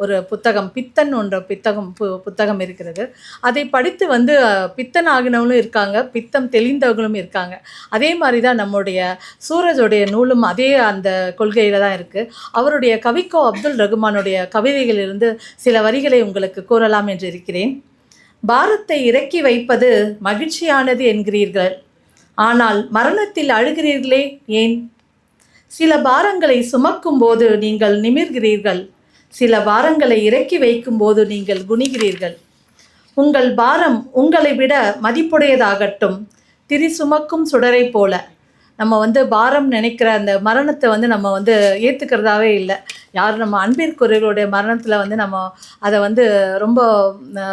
ஒரு புத்தகம், பித்தன் என்ற புத்தகம் இருக்கிறது. அதை படித்து பித்தன் ஆகினவங்களும் இருக்காங்க, பித்தம் தெளிந்தவர்களும் இருக்காங்க. அதே மாதிரி தான் நம்முடைய சூரஜோடைய நூலும் அதே அந்த கொள்கையில் தான் இருக்குது. அவருடைய கவிக்கோ அப்துல் ரகுமானுடைய கவிதைகளிலிருந்து சில வரிகளை உங்களுக்கு கூறலாம் என்று இருக்கிறேன். பாரத்தை இறக்கி வைப்பது மகிழ்ச்சியானது என்கிறீர்கள், ஆனால் மரணத்தில் அழுகிறீர்களே ஏன்? சில பாரங்களை சுமக்கும் போது நீங்கள் நிமிர்கிறீர்கள், சில பாரங்களை இறக்கி வைக்கும் போது நீங்கள் குனிகிறீர்கள். உங்கள் பாரம் உங்களை விட மதிப்புடையதாகட்டும், திரி சுமக்கும் சுடரை போல. நம்ம பாரம் நினைக்கிற அந்த மரணத்தை நம்ம ஏற்றுக்கிறதாவே இல்லை. யார் நம்ம அன்பிற்குரியவர்களுடைய மரணத்தில் நம்ம அதை ரொம்ப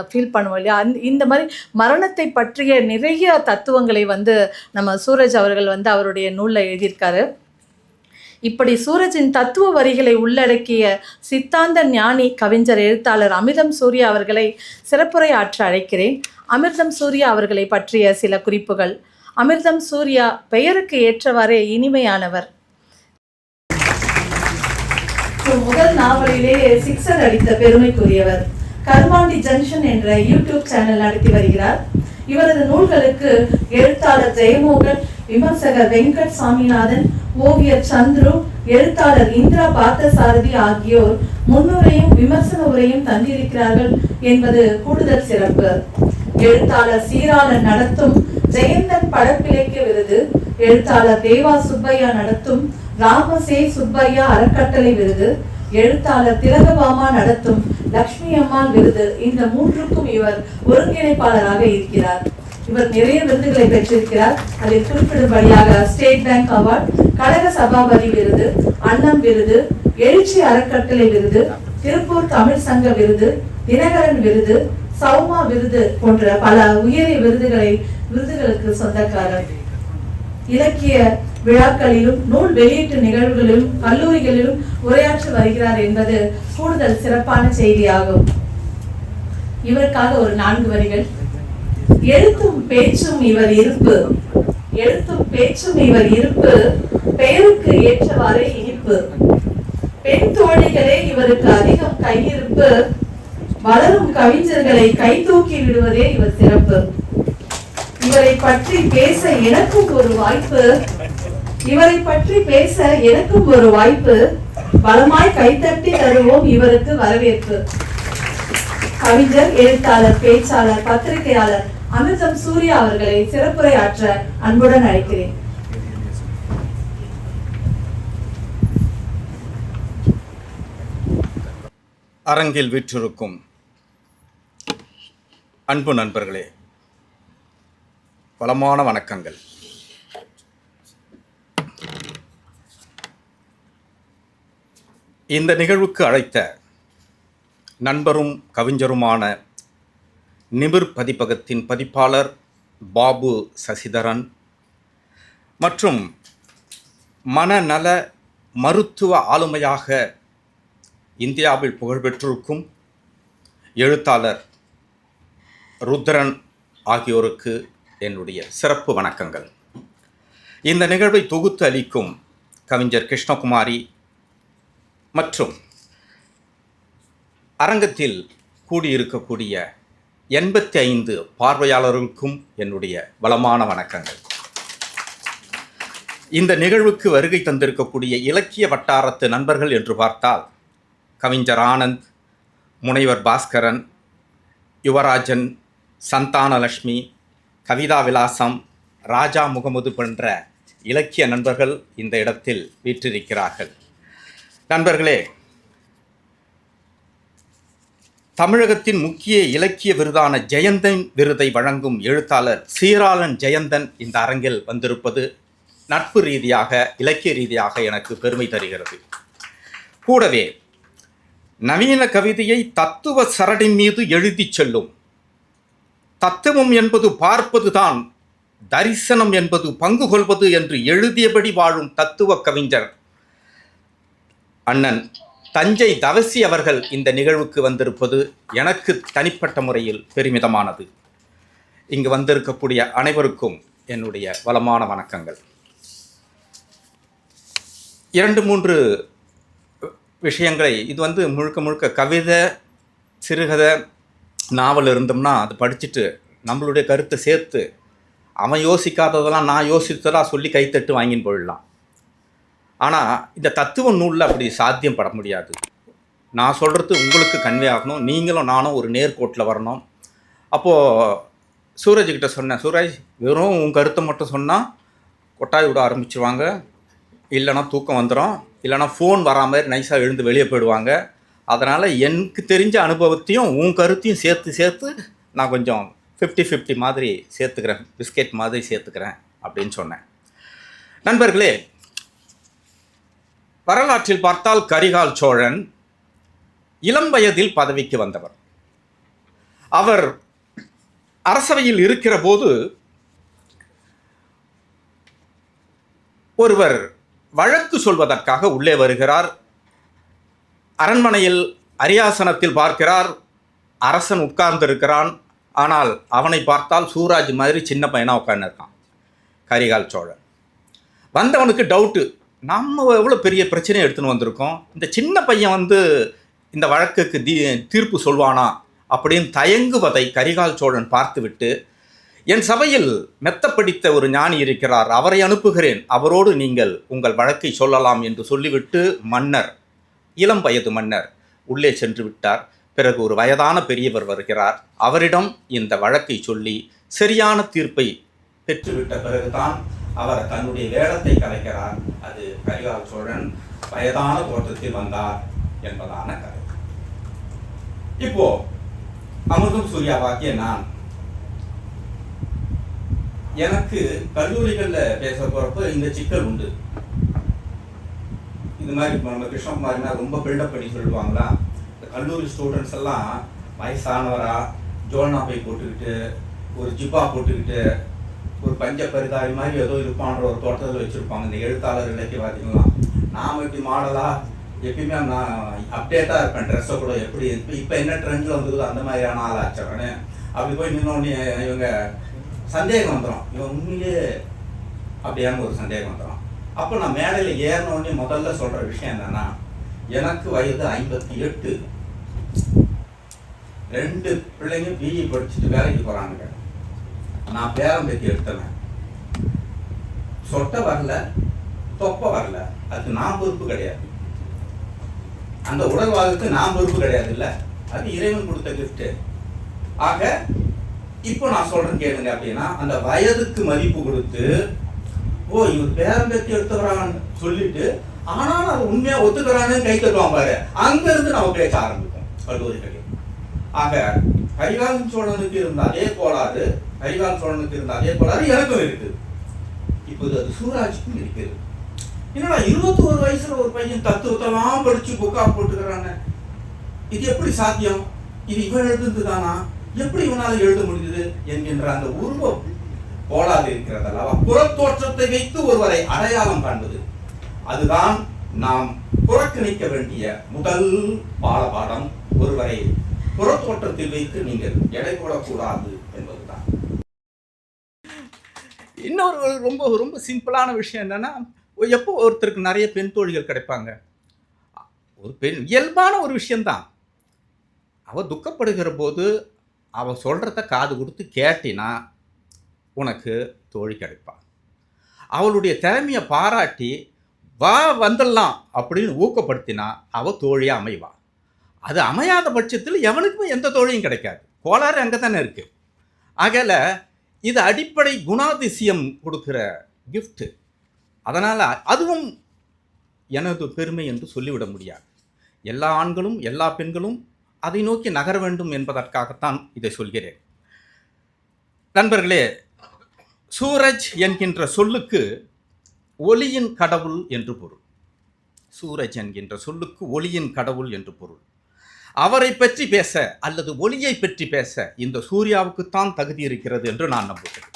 ஃபீல் பண்ணுவோம் இல்லையா? இந்த மாதிரி மரணத்தை பற்றிய நிறைய தத்துவங்களை நம்ம சூரஜ் அவர்கள் அவருடைய நூலில் எழுதியிருக்காரு. இப்படி சூரஜின் தத்துவ வரிகளை உள்ளடக்கிய சித்தாந்த ஞானி கவிஞர் எழுத்தாளர் அமிர்தம் சூர்யா அவர்களை சிறப்புரை ஆற்ற அழைக்கிறேன். அமிர்தம் சூர்யா அவர்களை பற்றிய சில குறிப்புகள். அமிர்தம் சூர்யா பெயருக்கு ஏற்றவாறே இனிமையானவர். முதல் நாவலிலே சிக்ஸர் அடித்த பெருமைக்குரியவர். கர்மாண்டி ஜங்ஷன் என்ற யூடியூப் சேனல் நடத்தி வருகிறார். இவரது நூல்களுக்கு எழுத்தாளர் ஜெயமோகன், விமர்சகர் வெங்கட் சாமிநாதன், ஓவியர் சந்துரு, எழுத்தாளர் இந்திரா பார்த்தசாரதி ஆகியோர் முன்னுரையும் விமர்சன உரையும் தந்திருக்கிறார்கள் என்பது கூடுதல் சிறப்பு. எழுத்தாளர் சீராளன் நடத்தும் ஜெயந்தன் படப்பிழைக்க விருது, எழுத்தாளர் தேவா சுப்பையா நடத்தும் ராமசே சுப்பையா அறக்கட்டளை விருது, எழுத்தாளர் திலகபாமா நடத்தும் லக்ஷ்மி அம்மாள் விருது, இந்த மூன்றுக்கும் இவர் ஒருங்கிணைப்பாளராக இருக்கிறார். இவர் நிறைய விருதுகளை பெற்றிருக்கிறார். அதில் குறிப்பிடும்படியாக ஸ்டேட் பேங்க் அவார்ட், கழக சபாபதி விருது, அன்னம் விருது, எழுச்சி அறக்கட்டளை விருது, திருப்பூர் தமிழ் சங்க விருது, தினகரன் விருது, சௌமா விருது போன்ற பல உயரிய விருதுகளுக்கு சொந்தக்காரர். இலக்கிய விழாக்களிலும் நூல் வெளியீட்டு நிகழ்வுகளிலும் கல்லூரிகளிலும் உரையாற்றி வருகிறார் என்பது கூடுதல் சிறப்பான செய்தியாகும். இவருக்காக ஒரு 4 வரிகள். எழுத்தும் பேச்சும் இவர் இருப்பு, எழுத்தும் பேச்சும் இவர் இருப்பு, பெயருக்கு ஏற்றவாறே இனிப்பு. பெண் தோழிகளே இவருக்கு அதிகம் கையிருப்பு, வளரும் கவிஞர்களை கை தூக்கி விடுவதே இவர் சிறப்பு. இவரை பற்றி பேச எனக்கும் ஒரு வாய்ப்பு, இவரை பற்றி பேச எனக்கும் ஒரு வாய்ப்பு, பலமாய் கைத்தட்டி தருவோம் இவருக்கு வரவேற்பு. கவிஞர், எழுத்தாளர், பேச்சாளர், பத்திரிகையாளர் அமிர்தம் சூர்யா அவர்களை சிறப்புரை ஆற்ற அன்புடன் அழைக்கிறேன். அரங்கில் வீற்றிருக்கும் அன்பு நண்பர்களே, வளமான வணக்கங்கள். இந்த நிகழ்வுக்கு அழைத்த நண்பரும் கவிஞருமான நிமிர் பதிப்பகத்தின் பதிப்பாளர் பாபு சசிதரன் மற்றும் மனநல மருத்துவ ஆளுமையாக இந்தியாவில் புகழ்பெற்றிருக்கும் எழுத்தாளர் ருத்ரன் ஆகியோருக்கு என்னுடைய சிறப்பு வணக்கங்கள். இந்த நிகழ்வை தொகுத்து அளிக்கும் கவிஞர் கிருஷ்ணகுமாரி மற்றும் அரங்கத்தில் கூடியிருக்கக்கூடிய 85 பார்வையாளர்களுக்கும் என்னுடைய வளமான வணக்கங்கள். இந்த நிகழ்வுக்கு வருகை தந்திருக்கக்கூடிய இலக்கிய வட்டாரத்து நண்பர்கள் என்று பார்த்தால் கவிஞர் ஆனந்த், முனைவர் பாஸ்கரன், யுவராஜன், சந்தானலட்சுமி, கவிதா விலாசம், ராஜா முகமது போன்ற இலக்கிய நண்பர்கள் இந்த இடத்தில் வீற்றிருக்கிறார்கள். நண்பர்களே, தமிழகத்தின் முக்கிய இலக்கிய விருதான ஜெயந்தன் விருதை வழங்கும் எழுத்தாளர் சீராளன் ஜெயந்தன் இந்த அரங்கில் வந்திருப்பது நட்பு ரீதியாக, இலக்கிய ரீதியாக எனக்கு பெருமை தருகிறது. கூடவே நவீன கவிதையை தத்துவ சரடின் மீது எழுதி செல்லும், தத்துவம் என்பது பார்ப்பதுதான், தரிசனம் என்பது பங்கு கொள்வது என்று எழுதியபடி வாழும் தத்துவ கவிஞர் அண்ணன் தஞ்சை தவசி அவர்கள் இந்த நிகழ்வுக்கு வந்திருப்பது எனக்கு தனிப்பட்ட முறையில் பெருமிதமானது. இங்கு வந்திருக்கக்கூடிய அனைவருக்கும் என்னுடைய வளமான வணக்கங்கள். 2-3 விஷயங்களை இது வந்து முழுக்க முழுக்க கவிதை, சிறுகதை, நாவல் இருந்தோம்னா அது படிச்சுட்டு நம்மளுடைய கருத்தை சேர்த்து அவன் யோசிக்காததெல்லாம் நான் யோசித்ததா சொல்லி கைத்தட்டு வாங்கின்னு போயிடலாம். ஆனால் இந்த தத்துவ நூலில் அப்படி சாத்தியம் பட முடியாது. நான் சொல்கிறது உங்களுக்கு கன்வே ஆகணும், நீங்களும் நானும் ஒரு நேர்கோட்டில் வரணும். அப்போது சூரஜ்கிட்ட சொன்னேன், சூரஜ் வெறும் உன் கருத்தை மட்டும் சொன்னால் கொட்டாய் விட ஆரம்பிச்சிருவாங்க, இல்லைனா தூக்கம் வந்துடும், இல்லைனா ஃபோன் வரா மாதிரி நைஸாக எழுந்து வெளியே போயிடுவாங்க. அதனால் எனக்கு தெரிஞ்ச அனுபவத்தையும் உன் கருத்தையும் சேர்த்து சேர்த்து நான் கொஞ்சம் 50-50 மாதிரி சேர்த்துக்கிறேன், பிஸ்கெட் மாதிரி சேர்த்துக்கிறேன் அப்படின்னு சொன்னேன். நண்பர்களே, வரலாற்றில் பார்த்தால் கரிகால் சோழன் இளம் வயதில் பதவிக்கு வந்தவர். அவர் அரசவையில் இருக்கிற போது ஒருவர் வழக்கு சொல்வதற்காக உள்ளே வருகிறார். அரண்மனையில் அரியாசனத்தில் பார்க்கிறார், அரசன் உட்கார்ந்திருக்கிறான். ஆனால் அவனை பார்த்தால் சூராஜ் மாதிரி சின்ன பையனாக உட்கார்ந்துருக்கான் கரிகால் சோழன். வந்தவனுக்கு டவுட்டு, நம்ம எவ்வளோ பெரிய பிரச்சனையை எடுத்துன்னு வந்திருக்கோம், இந்த சின்ன பையன் வந்து இந்த வழக்குக்கு தீர்ப்பு சொல்வானா அப்படின்னு தயங்குவதை கரிகால் சோழன் பார்த்துவிட்டு, என் சபையில் மெத்த படித்த ஒரு ஞானி இருக்கிறார், அவரை அனுப்புகிறேன், அவரோடு நீங்கள் உங்கள் வழக்கை சொல்லலாம் என்று சொல்லிவிட்டு மன்னர், இளம் வயது மன்னர் உள்ளே சென்று விட்டார். பிறகு ஒரு வயதான பெரியவர் வருகிறார். அவரிடம் இந்த வழக்கை சொல்லி சரியான தீர்ப்பை பெற்றுவிட்ட பிறகுதான் அவர் தன்னுடைய வேடத்தை கலைக்கிறார். அது கரிகால் சோழன் வயதான தோற்றத்தில் வந்தார் என்பதான கதை. இப்போ அமிர்தம் சூர்யாவாகிய நான் எனக்கு கல்லூரிகளில் பேச போறப்ப இந்த சிக்கல் உண்டு. இது மாதிரி நம்ம கிருஷ்ணகுமாரினா ரொம்ப பில்டப் பண்ணி சொல்லுவாங்களா, இந்த கல்லூரி ஸ்டூடெண்ட்ஸ் எல்லாம் வயசானவரா ஜோல்னா பை போட்டுக்கிட்டு ஒரு ஜிப்பா போட்டுக்கிட்டு ஒரு பஞ்ச பரிதாரி மாதிரி ஏதோ இருப்பான்ற ஒரு தோட்டத்தில் வச்சுருப்பாங்க இந்த எழுத்தாளர் இலக்கியவாதிகள்லாம். நாம் இப்படி மாடலாக எப்பயுமே நான் அப்டேட்டாக இருப்பேன், ட்ரெஸ்ஸை கூட எப்படி இப்போ என்ன ட்ரெண்டில் வந்துருதோ அந்த மாதிரியான ஆளாச்சவனே. அப்படி போய் நின்னோடனே இவங்க சந்தேகம் வந்துடும், இவன் உண்மையிலே அப்படியான ஒரு சந்தேகம் வந்துடும். அப்போ நான் மேடையில் ஏறினோடனே முதல்ல சொல்கிற விஷயம் என்னென்னா, எனக்கு வயது 58, 2 பிள்ளைங்க பிஇ படிச்சுட்டு வேலைக்கு போகிறாங்க. நான் பேரம்பேத்தி எடுத்தவன், சொட்டை வரல, தொப்பை வரல, அதுக்கு நான் பொறுப்பு கிடையாது. அந்த உடல்வாதத்துக்கு நான் பொறுப்பு கிடையாது, இல்லை, அது இறைவன் கொடுத்த கிஃப்ட். ஆக இப்போ நான் சொல்றேன் கேளுங்க. அப்படின்னா அந்த வயதுக்கு மதிப்பு கொடுத்து, ஓ இவர் பேரம்பேத்தி எடுத்துக்கிறான்னு சொல்லிட்டு, ஆனாலும் அது உண்மையா ஒத்துக்கிறான்னு கை தட்டுவான் பாரு, அங்க இருந்து நம்ம பேச ஆரம்பிப்போம் கல்லூரிகளில். ஆக கரிகால் சோழனுக்கு இருந்த அதே கோளாறு, கரிகால் சோழனுக்கு இருந்த அதே கோளாறு எனக்கும் இருக்குது. இப்போது அது சூராஜுக்கும் இருக்குது. என்னடா 21 வயசுல ஒரு பையன் தத்துவத்தெல்லாம் படிச்சு புக்கா போட்டுக்கிறாங்க, இது எப்படி சாத்தியம், இது இவன் எழுதுந்து தானா, எப்படி இவனால் எழுத முடியுது என்கின்ற அந்த உருவ கோளாறு இருக்கிறதல்லவா, புறத்தோற்றத்தை வைத்து ஒருவரை அடையாளம் காண்பது, அதுதான் நாம் புறக்கணிக்க வேண்டிய முதல் பாடம். ஒருவரை புறத்தோற்றத்தில் வைத்து நீங்கள் எடை போடக்கூடாது என்பதுதான். இன்னொரு ரொம்ப ரொம்ப சிம்பிளான விஷயம் என்னன்னா, எப்போ ஒருத்தருக்கு நிறைய பெண் தோழிகள் கிடைப்பாங்க, ஒரு பெண் இயல்பான ஒரு விஷயம்தான். அவள் துக்கப்படுகிற போது அவள் சொல்கிறத காது கொடுத்து கேட்டினா உனக்கு தோழி கிடைப்பாள். அவளுடைய திறமையை பாராட்டி வா வந்துடலாம் அப்படின்னு ஊக்கப்படுத்தினா அவள் தோழியாக அமைவா. அது அமையாத பட்சத்தில் எவனுக்குமே எந்த தோழியும் கிடைக்காது. கோளாறு அங்கே தானே இருக்குது. ஆகல இது அடிப்படை குணாதிசயம் கொடுக்குற கிஃப்ட்டு. அதனால் அதுவும் எனது பெருமை என்று சொல்லிவிட முடியாது. எல்லா ஆண்களும் எல்லா பெண்களும் அதை நோக்கி நகர வேண்டும் என்பதற்காகத்தான் இதை சொல்கிறேன். நண்பர்களே, சூரஜ் என்கின்ற சொல்லுக்கு ஒளியின் கடவுள் என்று பொருள். சூரஜ் என்கின்ற சொல்லுக்கு ஒளியின் கடவுள் என்று பொருள். அவரை பற்றி பேச அல்லது ஒளியை பற்றி பேச இந்த சூர்யாவுக்குத்தான் தகுதி இருக்கிறது என்று நான் நம்புகிறேன்.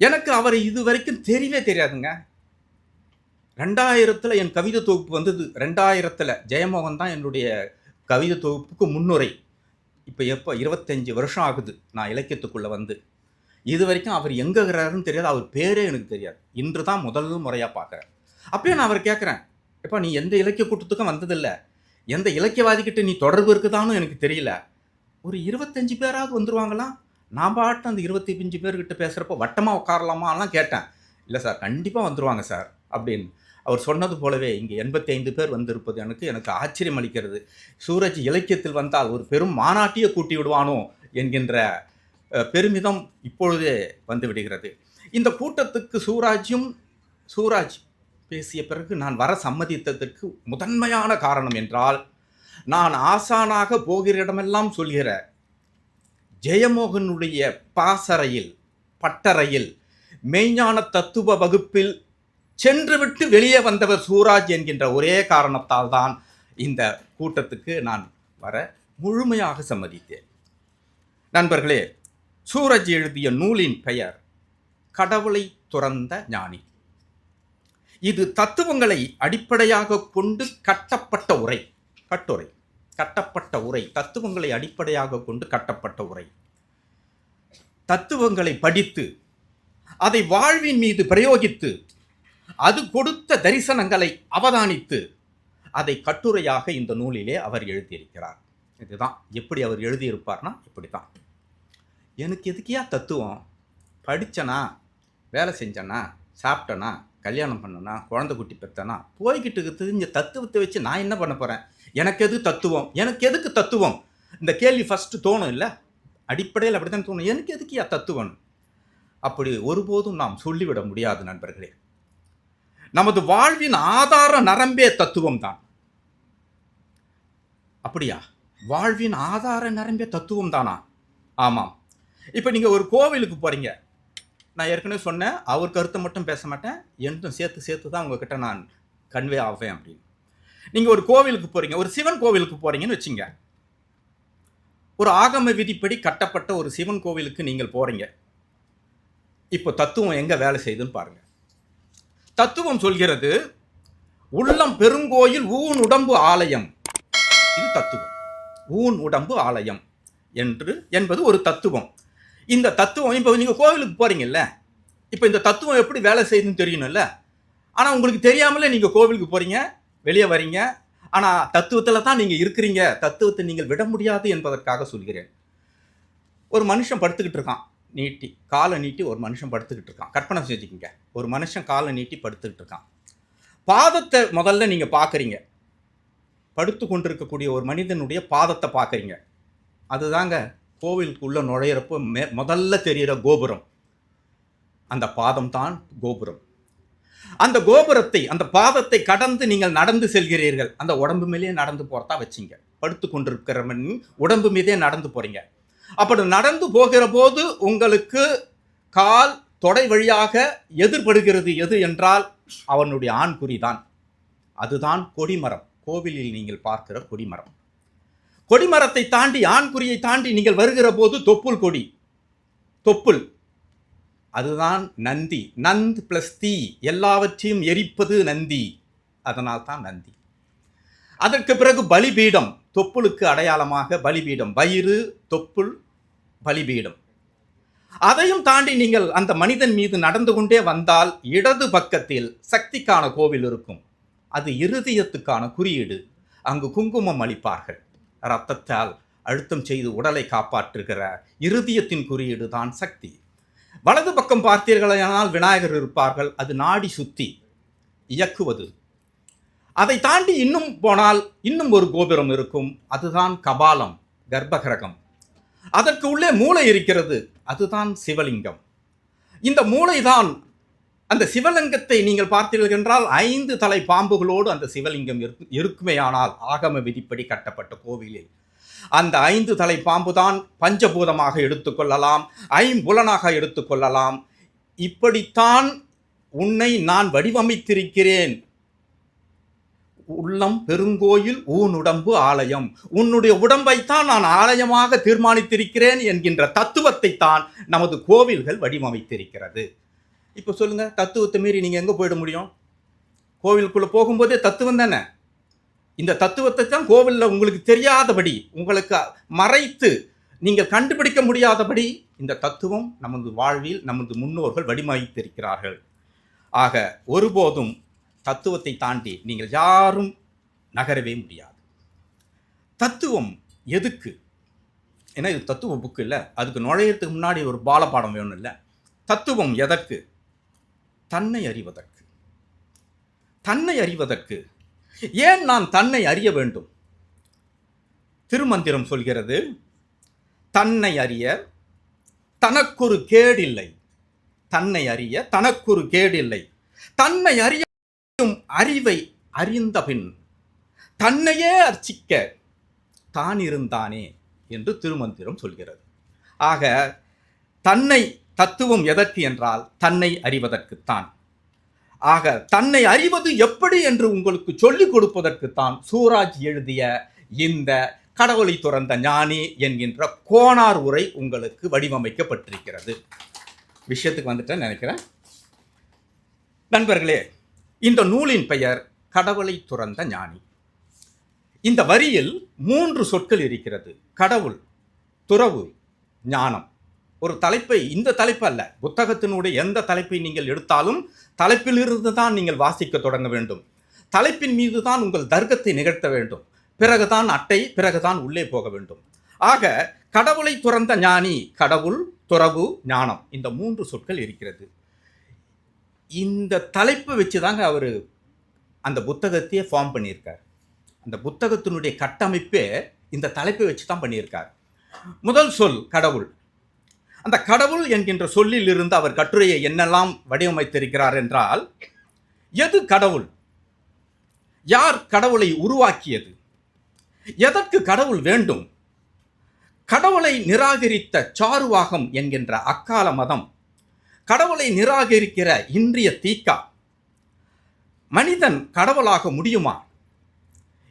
எனக்கு அவரை இதுவரைக்கும் தெரியவே தெரியாதுங்க. 2000 என் கவிதை தொகுப்பு வந்தது. 2000 ஜெயமோகன் தான் என்னுடைய கவிதை தொகுப்புக்கு முன்னுரை. இப்போ எப்போ 25 வருஷம் ஆகுது நான் இலக்கியத்துக்குள்ளே வந்து. இது வரைக்கும் அவர் எங்கே இருக்கிறாருன்னு தெரியாது, அவர் பேரே எனக்கு தெரியாது. இன்று தான் முதல் முறையாக பார்க்குறேன். அப்பயே நான் அவர் கேட்குறேன், எப்பா நீ எந்த இலக்கிய கூட்டத்துக்கும் வந்ததில்ல, எந்த இலக்கியவாதிக்கிட்ட நீ தொடர்பு இருக்குதான்னு எனக்கு தெரியல. ஒரு 25 பேராவது வந்துருவாங்களாம். நான் பாட்டு அந்த 25 பேர்கிட்ட பேசுகிறப்போ வட்டமாக உட்காரலாமாலாம் கேட்டேன். இல்லை சார் கண்டிப்பாக வந்துருவாங்க சார் அப்படின்னு. அவர் சொன்னது போலவே இங்கே 85 பேர் வந்திருப்பது எனக்கு ஆச்சரியம் அளிக்கிறது. சூரஜ் இலக்கியத்தில் வந்தால் ஒரு பெரும் மாநாட்டியே கூட்டி விடுவானோ என்கின்ற பெருமிதம் இப்பொழுதே வந்து விடுகிறது. இந்த கூட்டத்துக்கு சூராஜ் பேசிய பிறகு நான் வர சம்மதித்ததற்கு முதன்மையான காரணம் என்றால், நான் ஆசானாக போகிற இடமெல்லாம் சொல்கிற ஜெயமோகனுடைய பாசறையில் பட்டறையில் மெய்ஞான தத்துவ வகுப்பில் சென்றுவிட்டு வெளியே வந்தவர் சூராஜ் என்கின்ற ஒரே காரணத்தால் தான் இந்த கூட்டத்துக்கு நான் வர முழுமையாக சம்மதித்தேன். நண்பர்களே, சூரஜ் எழுதிய நூலின் பெயர் கடவுளை துறந்த ஞானி. இது தத்துவங்களை அடிப்படையாக கொண்டு கட்டப்பட்ட உரை. கட்டப்பட்ட உரை, தத்துவங்களை அடிப்படையாக கொண்டு கட்டப்பட்ட உரை. தத்துவங்களை படித்து அதை வாழ்வின் மீது பிரயோகித்து அது கொடுத்த தரிசனங்களை அவதானித்து அதை கட்டுரையாக இந்த நூலிலே அவர் எழுதியிருக்கிறார். இதுதான் எப்படி அவர் எழுதியிருப்பார்னா இப்படித்தான். எனக்கு எதுக்கியா தத்துவம்? படித்தனா, வேலை செஞ்சனா, சாப்பிட்டனா, கல்யாணம் பண்ணனா, குழந்தை குட்டி பெற்றனா, போய்கிட்டு தெரிஞ்ச தத்துவத்தை வச்சு நான் என்ன பண்ண போகிறேன்? எனக்கு எது தத்துவம்? எனக்கு எதுக்கு தத்துவம்? இந்த கேள்வி ஃபஸ்ட்டு தோணும் இல்லை? அடிப்படையில் அப்படி தான் தோணும். எனக்கு எதுக்கியா தத்துவம்? அப்படி ஒருபோதும் நாம் சொல்லிவிட முடியாது நண்பர்களே. நமது வாழ்வின் ஆதார நரம்பே தத்துவம் தான். அப்படியா? வாழ்வின் ஆதார நரம்பே தத்துவம் தானா? ஆமாம். இப்போ நீங்கள் ஒரு கோவிலுக்கு போகிறீங்க. நான் ஏற்கனவே சொன்னேன், அவர் கருத்தை மட்டும் பேச மாட்டேன், என்றும் சேர்த்து தான் உங்ககிட்ட நான் கன்வே ஆவேன் அப்படின்னு. நீங்கள் ஒரு கோவிலுக்கு போகிறீங்க, ஒரு சிவன் கோவிலுக்கு போகிறீங்கன்னு வச்சுங்க. ஒரு ஆகம விதிப்படி கட்டப்பட்ட ஒரு சிவன் கோவிலுக்கு நீங்கள் போகிறீங்க. இப்போ தத்துவம் எங்கே வேலை செய்யுதுன்னு பாருங்கள். தத்துவம் சொல்கிறது, உள்ளம் பெருங்கோயில் ஊன் உடம்பு ஆலயம். இது தத்துவம். ஊன் உடம்பு ஆலயம் என்பது ஒரு தத்துவம். இந்த தத்துவம், இப்போ நீங்கள் கோவிலுக்கு போகிறீங்கல்ல, இப்போ இந்த தத்துவம் எப்படி வேலை செய்யுதுன்னு தெரியணும்ல. ஆனால் உங்களுக்கு தெரியாமலே நீங்கள் கோவிலுக்கு போகிறீங்க, வெளியே வரீங்க. ஆனால் தத்துவத்தில் தான் நீங்கள் இருக்கிறீங்க. தத்துவத்தை நீங்கள் விட முடியாது என்பதற்காக சொல்கிறேன். ஒரு மனுஷன் படுத்துக்கிட்டு இருக்கான், காலை நீட்டி ஒரு மனுஷன் படுத்துக்கிட்டு இருக்கான். கற்பனை செஞ்சுக்கிங்க, ஒரு மனுஷன் காலை நீட்டி படுத்துக்கிட்டு இருக்கான். பாதத்தை முதல்ல நீங்கள் பார்க்குறீங்க. படுத்து கொண்டிருக்கக்கூடிய ஒரு மனிதனுடைய பாதத்தை பார்க்குறீங்க. அதுதாங்க கோவிலுக்குள்ளே நுழையிறப்போ முதல்ல தெரிகிற கோபுரம். அந்த பாதம் தான் கோபுரம். அந்த கோபுரத்தை, அந்த பாதத்தை கடந்து நீங்கள் நடந்து செல்கிறீர்கள். அந்த உடம்பு மேலேயே நடந்து போகிறதா வச்சிங்க. படுத்து கொண்டிருக்கிறவன் உடம்பு மீதே நடந்து போகிறீங்க. அப்படி நடந்து போகிற போது உங்களுக்கு கால் தொடை வழியாக எதிர்படுகிறது எது என்றால் அவனுடைய ஆண்குறி தான். அதுதான் கொடிமரம். கோவிலில் நீங்கள் பார்க்கிற கொடிமரம். கொடிமரத்தை தாண்டி, ஆண்குறியை தாண்டி நீங்கள் வருகிற போது தொப்புள், அதுதான் நந்தி. நந்த் பிளஸ் தீ, எல்லாவற்றையும் எரிப்பது நந்தி. அதனால் தான் நந்தி. அதற்கு பிறகு பலிபீடம். தொப்புளுக்கு அடையாளமாக பலிபீடம். வயிறு, தொப்புள், பலிபீடம். அதையும் தாண்டி நீங்கள் அந்த மனிதன் மீது நடந்து கொண்டே வந்தால் இடது பக்கத்தில் சக்திக்கான கோவில் இருக்கும். அது இருதயத்துக்கான குறியீடு. அங்கு குங்குமம் அளிப்பார்கள். இரத்தத்தால் அழுத்தம் செய்து உடலை காப்பாற்றுகிற இருதயத்தின் குறியீடு தான் சக்தி. வலது பக்கம் பார்த்தீர்களானால் விநாயகர் இருப்பார்கள். அது நாடி சுத்தி இயக்குவது. அதை தாண்டி இன்னும் போனால் இன்னும் ஒரு கோபுரம் இருக்கும். அதுதான் கபாலம், கர்ப்பகிரகம். அதற்கு உள்ளே மூளை இருக்கிறது. அதுதான் சிவலிங்கம். இந்த மூளைதான் அந்த சிவலிங்கத்தை நீங்கள் பார்த்தீர்கள் என்றால் 5 தலை பாம்புகளோடு அந்த சிவலிங்கம் இருக்குமேயானால் ஆகம விதிப்படி கட்டப்பட்ட கோவிலில் அந்த 5 தலை பாம்பு தான் பஞ்சபூதமாக எடுத்துக்கொள்ளலாம், ஐம்புலனாக எடுத்துக்கொள்ளலாம். இப்படித்தான் உன்னை நான் வடிவமைத்திருக்கிறேன். உள்ளம் பெருங்கோயில் ஊன் உடம்பு ஆலயம். உன்னுடைய உடம்பைத்தான் நான் ஆலயமாக தீர்மானித்திருக்கிறேன் என்கின்ற தத்துவத்தை தான் நமது கோவில்கள் வடிவமைத்திருக்கிறது. இப்போ சொல்லுங்க, தத்துவத்தை மீறி நீங்க எங்க போயிட முடியும்? கோவிலுக்குள்ள போகும்போதே தத்துவம் தானே. இந்த தத்துவத்தை தான் கோவிலில் உங்களுக்கு தெரியாதபடி, உங்களுக்கு மறைத்து நீங்கள் கண்டுபிடிக்க முடியாதபடி இந்த தத்துவம் நமது வாழ்வில் நமது முன்னோர்கள் வடிவமைத்திருக்கிறார்கள். ஆக ஒருபோதும் தத்துவத்தை தாண்டி நீங்கள் யாரும் நகரவே முடியாது. தத்துவம் எதுக்கு? ஏன்னா இது தத்துவ புக்கு இல்லை, அதுக்கு நுழையறதுக்கு முன்னாடி ஒரு பாலபாடம் வேணும் இல்லை. தத்துவம் எதற்கு? தன்னை அறிவதற்கு. தன்னை அறிவதற்கு. ஏன் நான் தன்னை அறிய வேண்டும்? திருமந்திரம் சொல்கிறது, தன்னை அறிய தனக்கொரு கேடில்லை. தன்னை அறிய தனக்கொரு கேடில்லை. தன்னை அறியும் அறிவை அறிந்த பின் தன்னையே அர்ச்சிக்க தான் இருந்தானே என்று திருமந்திரம் சொல்கிறது. ஆக தன்னை தத்துவம் எதற்கு என்றால் தன்னை அறிவதற்குத்தான். ஆக தன்னை அறிவது எப்படி என்று உங்களுக்கு சொல்லிக் கொடுப்பதற்குத்தான் சூராஜ் எழுதிய இந்த கடவுளை துறந்த ஞானி என்கின்ற கோனார் உரை உங்களுக்கு வடிவமைக்கப்பட்டிருக்கிறது. விஷயத்துக்கு வந்துட்டேன்னு நினைக்கிறேன். நண்பர்களே, இந்த நூலின் பெயர் கடவுளை துறந்த ஞானி. இந்த வரியில் 3 சொற்கள் இருக்கிறது: கடவுள், துறவு, ஞானம். ஒரு தலைப்பை, இந்த தலைப்பு அல்ல, புத்தகத்தினுடைய எந்த தலைப்பை நீங்கள் எடுத்தாலும் தலைப்பிலிருந்து தான் நீங்கள் வாசிக்க தொடங்க வேண்டும். தலைப்பின் மீது தான் உங்கள் தர்க்கத்தை நிகழ்த்த வேண்டும். பிறகுதான் அட்டை, பிறகுதான் உள்ளே போக வேண்டும். ஆக கடவுளை துறந்த ஞானி, கடவுள், துறவு, ஞானம், இந்த 3 சொற்கள் இருக்கிறது. இந்த தலைப்பை வச்சு தாங்க அவர் அந்த புத்தகத்தையே ஃபார்ம் பண்ணியிருக்கார். அந்த புத்தகத்தினுடைய கட்டமைப்பே இந்த தலைப்பை வச்சு தான் பண்ணியிருக்கார். முதல் சொல் கடவுள். அந்த கடவுள் என்கின்ற சொல்லில் இருந்து அவர் கட்டுரையை என்னெல்லாம் வடிவமைத்திருக்கிறார் என்றால், எது கடவுள்? யார் கடவுளை உருவாக்கியது? எதற்கு கடவுள் வேண்டும்? கடவுளை நிராகரித்த சாருவாகம் என்கின்ற அக்கால மதம், கடவுளை நிராகரிக்கிற இன்றைய தீக்கா, மனிதன் கடவுளாக முடியுமா?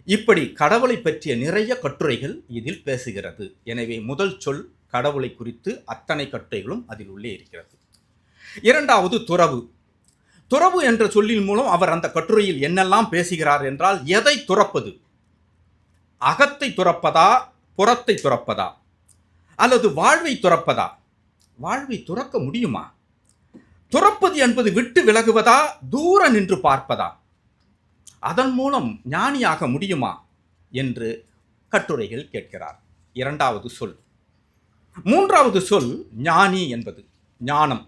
இப்படி கடவுளை பற்றிய நிறைய கட்டுரைகள் இதில் பேசுகிறது. எனவே முதல் சொல் கடவுளை குறித்து அத்தனை கட்டுரைகளும் அதில் உள்ளே இருக்கிறது. இரண்டாவது துறவு. துறவு என்ற சொல்லின் மூலம் அவர் அந்த கட்டுரையில் என்னெல்லாம் பேசுகிறார் என்றால், எதை துறப்பது? அகத்தை துறப்பதா, புறத்தை துறப்பதா, அல்லது வாழ்வை துறப்பதா? வாழ்வை துறக்க முடியுமா? துறப்பது என்பது விட்டு விலகுவதா, தூர நின்று பார்ப்பதா? அதன் மூலம் ஞானியாக முடியுமா என்று கட்டுரைகள் கேட்கிறார். இரண்டாவது சொல். மூன்றாவது சொல் ஞானி என்பது ஞானம்.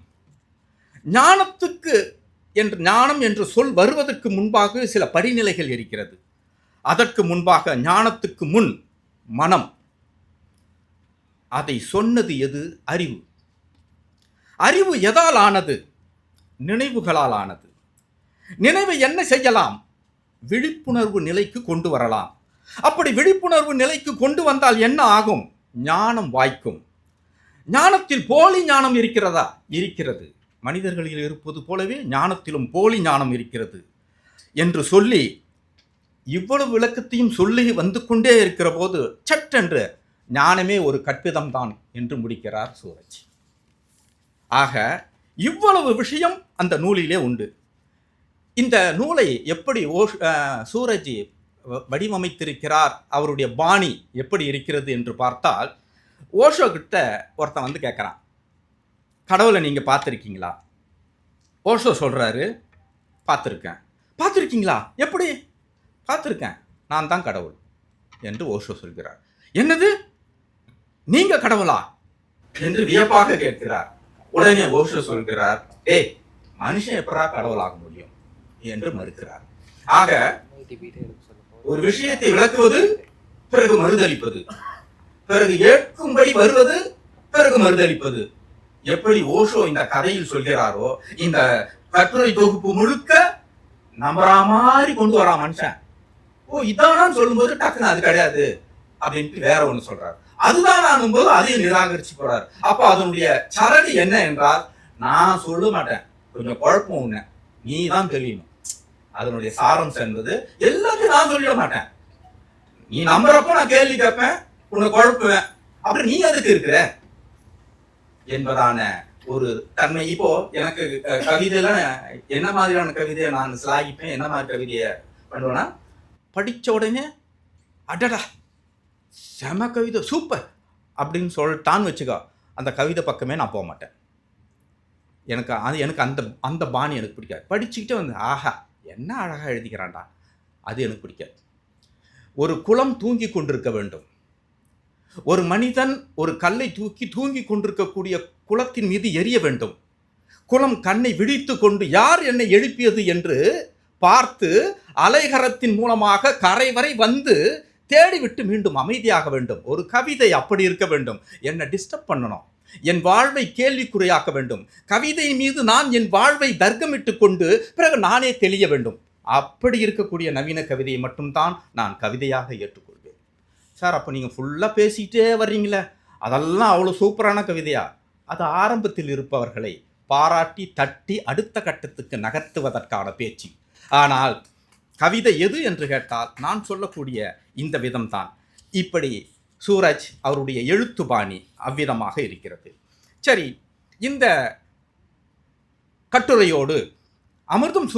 ஞானத்துக்கு என்று ஞானம் என்று சொல் வருவதற்கு முன்பாக சில படிநிலைகள் இருக்கிறது. அதற்கு முன்பாக ஞானத்துக்கு முன் மனம். அதை சொன்னது எது? அறிவு. அறிவு எதால் ஆனது? நினைவுகளால் ஆனது. நினைவை என்ன செய்யலாம்? விழிப்புணர்வு நிலைக்கு கொண்டு வரலாம். அப்படி விழிப்புணர்வு நிலைக்கு கொண்டு வந்தால் என்ன ஆகும்? ஞானம் வாய்க்கும். ஞானத்தில் போலி ஞானம் இருக்கிறதா? இருக்கிறது. மனிதர்களில் இருப்பது போலவே ஞானத்திலும் போலி ஞானம் இருக்கிறது என்று சொல்லி இவ்வளவு விளக்கத்தையும் சொல்லி வந்து கொண்டே இருக்கிற போது சட்டென்று ஞானமே ஒரு கற்பிதம்தான் என்று முடிக்கிறார் சூரஜ். ஆக இவ்வளவு விஷயம் அந்த நூலிலே உண்டு. இந்த நூலை எப்படி சூரஜ் வடிவமைத்திருக்கிறார், அவருடைய பாணி எப்படி இருக்கிறது என்று பார்த்தால், ஓஷோ கிட்ட ஒருத்தன் வந்து கேட்குறான், கடவுளை நீங்கள் பார்த்துருக்கீங்களா? ஓஷோ சொல்கிறாரு, பார்த்துருக்கேன். பார்த்துருக்கீங்களா? எப்படி? பார்த்துருக்கேன், நான் தான் கடவுள் என்று ஓஷோ சொல்கிறார். என்னது, நீங்க கடவுளா என்று வியப்பாக கேட்கிறார். உடனே ஓஷோ சொல்கிறார், ஏய், மனுஷன் எப்படா கடவுளாக முடியும் என்று மறுக்கிறார். ஆக ஒரு விஷயத்தை விளக்குவது, பிறகு மறுதளிப்பது, பிறகு ஏற்கும்படி வருவது, பிறகு மறுதளிப்பது. எப்படி ஓஷோ இந்த கதையில் சொல்கிறாரோ, இந்த கட்டுரை தொகுப்பு முழுக்க நம்புறா மாதிரி கொண்டு வரா மனுஷன். ஓ, இதான் சொல்லும்போது டக்குன்னு அது கிடையாது அப்படின்ட்டு வேற ஒண்ணு சொல்றாரு. அதுதான் ஆகும்போது அதையும் நிராகரிச்சு போறாரு. அப்ப அதனுடைய சரடி என்ன என்றால், நான் சொல்ல மாட்டேன், கொஞ்சம் குழப்பம் உன்ன, நீ தான் தெரியணும். அதனுடைய சாரம்சம் என்பது எல்லாத்தையும் நான் சொல்லிட மாட்டேன், நீ நம்புறப்ப நான் கேள்வி கேட்பேன், உன்னை குழப்புவேன், அப்புறம் நீ எதுக்கு இருக்கிற என்பதான ஒரு தன்மை. இப்போ எனக்கு கவிதையில என்ன மாதிரியான கவிதையை நான் சிலாகிப்பேன், என்ன மாதிரி கவிதையை பண்ணுவேன்னா, படிச்ச உடனே அடடா செம கவிதை சூப்பர் அப்படின்னு சொல்லிட்டான்னு வச்சுக்கோ, அந்த கவிதை பக்கமே நான் போக மாட்டேன். எனக்கு அந்த அந்த பாணி எனக்கு பிடிக்காது. படிச்சுக்கிட்டே வந்து ஆஹா என்ன அழகாக எழுதிக்கிறான்டா, அது எனக்கு பிடிக்காது. ஒரு குளம் தூங்கி கொண்டிருக்க வேண்டும். ஒரு மனிதன் ஒரு கல்லை தூங்கி கொண்டிருக்கக்கூடிய குளத்தின் மீது எரிய வேண்டும். குளம் கண்ணை விழித்து கொண்டு யார் என்னை எழுப்பியது என்று பார்த்து அலைகரத்தின் மூலமாக கரை வரை வந்து தேடிவிட்டு மீண்டும் அமைதியாக வேண்டும். ஒரு கவிதை அப்படி இருக்க வேண்டும். என்னை டிஸ்டர்ப் பண்ணணும், என் வாழ்வை கேள்விக்குறையாக்க வேண்டும். கவிதை மீது நான் என் வாழ்வை தர்க்கமிட்டு கொண்டு பிறகு நானே தெளிய வேண்டும். அப்படி இருக்கக்கூடிய நவீன கவிதையை மட்டும்தான் நான் கவிதையாக ஏற்றுக்கொள்வேன். சார், அப்போ நீங்கள் ஃபுல்லாக பேசிக்கிட்டே வர்றீங்களே, அதெல்லாம் அவ்வளோ சூப்பரான கவிதையா? அது ஆரம்பத்தில் இருப்பவர்களை பாராட்டி தட்டி அடுத்த கட்டத்துக்கு நகர்த்துவதற்கான பேச்சு. ஆனால் கவிதை எது என்று கேட்டால் நான் சொல்லக்கூடிய இந்த விதம்தான். இப்படி சூரஜ் அவருடைய எழுத்து பாணி அவ்விதமாக இருக்கிறது. சரி, இந்த கட்டுரையோடு அமிர்தம்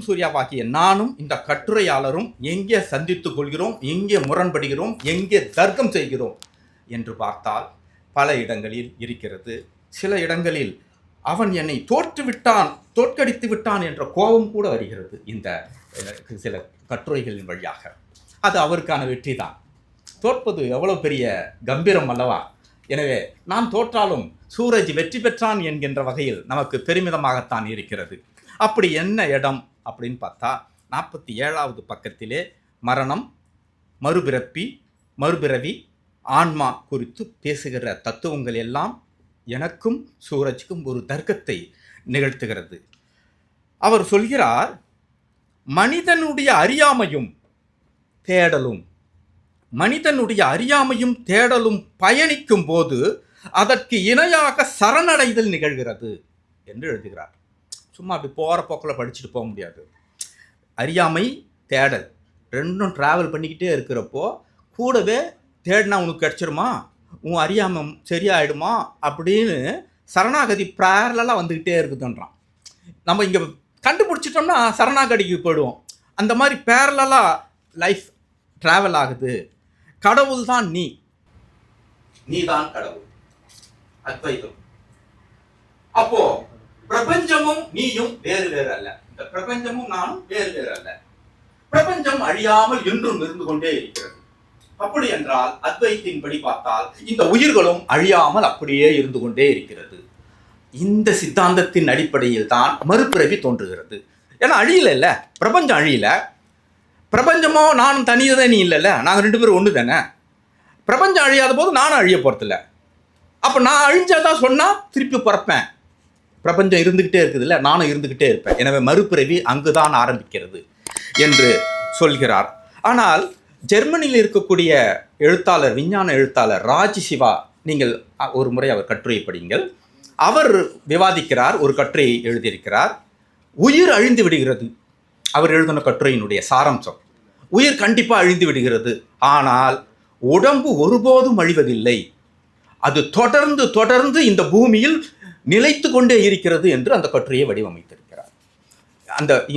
சூர்யாவாகிய நானும் இந்த கட்டுரையாளரும் எங்கே சந்தித்துக் கொள்கிறோம், எங்கே முரண்படுகிறோம், எங்கே தர்க்கம் செய்கிறோம் என்று பார்த்தால் பல இடங்களில் இருக்கிறது. சில இடங்களில் அவன் என்னை தோற்கடித்து விட்டான் என்ற கோபம் கூட வருகிறது இந்த சில கட்டுரைகளின் வழியாக. அது அவருக்கான வெற்றி தான். தோற்பது எவ்வளோ பெரிய கம்பீரம் அல்லவா? எனவே நான் தோற்றாலும் சூரஜ் வெற்றி பெற்றான் என்கின்ற வகையில் நமக்கு பெருமிதமாகத்தான் இருக்கிறது. அப்படி என்ன இடம் அப்படின்னு பார்த்தா 47வது பக்கத்திலே மரணம், மறுபிறவி, ஆன்மா குறித்து பேசுகிற தத்துவங்கள் எல்லாம் எனக்கும் சூரஜ்க்கும் ஒரு தர்க்கத்தை நிகழ்த்துகிறது. அவர் சொல்கிறார், மனிதனுடைய அறியாமையும் தேடலும் பயணிக்கும் போது அதற்கு இணையாக சரணடைதல் நிகழ்கிறது என்று எழுதுகிறார். சும்மா அப்படி போகிற போக்கில் படிச்சுட்டு போக முடியாது. அறியாமை, தேடல் ரெண்டும் ட்ராவல் பண்ணிக்கிட்டே இருக்கிறப்போ கூடவே தேடினா உனக்கு கிடச்சிருமா, உன் அறியாமை சரியாயிடுமா அப்படின்னு சரணாகதி ப்ரேரலாக வந்துக்கிட்டே இருக்குதுன்றான். நம்ம இங்கே கண்டுபிடிச்சிட்டோம்னா சரணாகதிக்கு போயிடுவோம். அந்த மாதிரி பேரலாக லைஃப் ட்ராவல் ஆகுது. கடவுள் தான் நீ தான் கடவுள், அத்வைதம். அப்போ பிரபஞ்சமும் நீயும் வேறு வேறு அல்ல, இந்த பிரபஞ்சமும் நானும் வேறு வேறு அல்ல. பிரபஞ்சம் அழியாமல் இன்றும் இருந்து கொண்டே இருக்கிறது. அப்படி என்றால் அத்வைத்தின்படி பார்த்தால் இந்த உயிர்களும் அழியாமல் அப்படியே இருந்து கொண்டே இருக்கிறது. இந்த சித்தாந்தத்தின் அடிப்படையில் தான் மறுபிறவி தோன்றுகிறது. ஏன்னா அழியல இல்ல, பிரபஞ்சம் அழியல, பிரபஞ்சமோ நானும் தனியதான் நீ இல்லைல்ல, நாங்கள் 2 பேரும் ஒன்று தானே. பிரபஞ்சம் அழியாத போது நானும் அழிய போகிறதில்ல. அப்போ நான் அழிஞ்சாதான் சொன்னால் திருப்பி பிறப்பேன். பிரபஞ்சம் இருந்துக்கிட்டே இருக்குதுல்ல, நானும் இருந்துக்கிட்டே இருப்பேன். எனவே மறுபிறவி அங்குதான் ஆரம்பிக்கிறது என்று சொல்கிறார். ஆனால் ஜெர்மனியில் இருக்கக்கூடிய எழுத்தாளர், விஞ்ஞான எழுத்தாளர் ராஜ் சிவா, நீங்கள் ஒரு முறை அவர் கட்டுரையை படியுங்கள். அவர் விவாதிக்கிறார், ஒரு கட்டுரையை எழுதியிருக்கிறார். உயிர் அழிந்து விடுகிறது. அவர் எழுதின கட்டுரையினுடைய சாராம்சம், உயிர் கண்டிப்பாக அழிந்து விடுகிறது, ஆனால் உடம்பு ஒருபோதும் அழிவதில்லை, அது தொடர்ந்து இந்த பூமியில் நிலைத்து கொண்டே இருக்கிறது என்று அந்த கட்டுரையை வடிவமைத்திருக்கிறார்.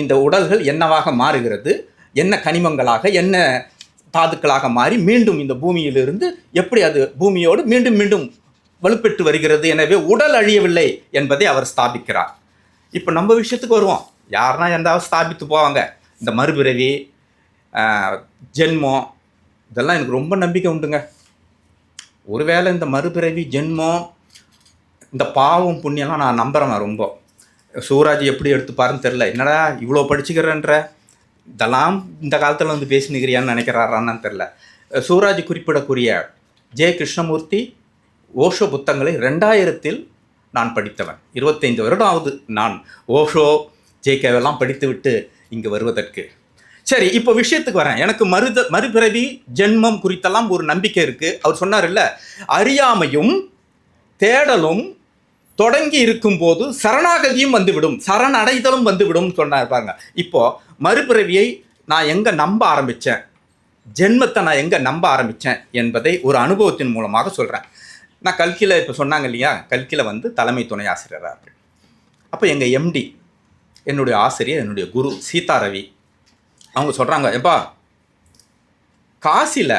இந்த உடல்கள் என்னவாக மாறுகிறது, என்ன கனிமங்களாக, என்ன தாதுக்களாக மாறி மீண்டும் இந்த பூமியிலிருந்து எப்படி அது பூமியோடு மீண்டும் வலுப்பெற்று வருகிறது. எனவே உடல் அழியவில்லை என்பதை அவர் ஸ்தாபிக்கிறார். இப்போ நம்ம விஷயத்துக்கு வருவோம். யாருன்னா எந்தாவது ஸ்தாபித்து போவாங்க. இந்த மறுபிறவி, ஜென்மம், இதெல்லாம் எனக்கு ரொம்ப நம்பிக்கை உண்டுங்க. ஒருவேளை இந்த மறுபிறவி, ஜென்மம், இந்த பாவம் புண்ணியெல்லாம் நான் நம்புகிறேன். ரொம்ப சூராஜ் எப்படி எடுத்துப்பாருன்னு தெரில. என்னடா இவ்வளோ படிச்சுக்கிறேன்ற, இதெல்லாம் இந்த காலத்தில் வந்து பேசினுக்கிறியான்னு நினைக்கிறாரான்னு தெரில. சூராஜ் குறிப்பிடக்கூடிய ஜே கிருஷ்ணமூர்த்தி ஓஷோ புத்தகங்களை 2000 நான் படித்தவன். 25 வருடம் ஆகுது நான் ஓஷோ ஜேகேவெல்லாம் படித்து விட்டு இங்கே வருவதற்கு. சரி, இப்போ விஷயத்துக்கு வரேன். எனக்கு மறுபிறவி, ஜென்மம் குறித்தெல்லாம் ஒரு நம்பிக்கை இருக்குது. அவர் சொன்னார் இல்லை, அறியாமையும் தேடலும் தொடங்கி இருக்கும்போது சரணாகதியும் வந்துவிடும், சரணடைதலும் வந்துவிடும் சொன்னார் பாருங்க. இப்போது மறுபிறவியை நான் எங்கே நம்ப ஆரம்பித்தேன், ஜென்மத்தை நான் எங்கே நம்ப ஆரம்பித்தேன் என்பதை ஒரு அனுபவத்தின் மூலமாக சொல்கிறேன். நான் கல்கியில் இப்போ சொன்னாங்க இல்லையா, கல்கியில் வந்து தலைமை துணை ஆசிரியராக. அப்போ எங்கள் எம்டி, என்னுடைய ஆசிரியர், என்னுடைய குரு சீதா ரவி, அவங்க சொல்கிறாங்க, எப்பா காசியில்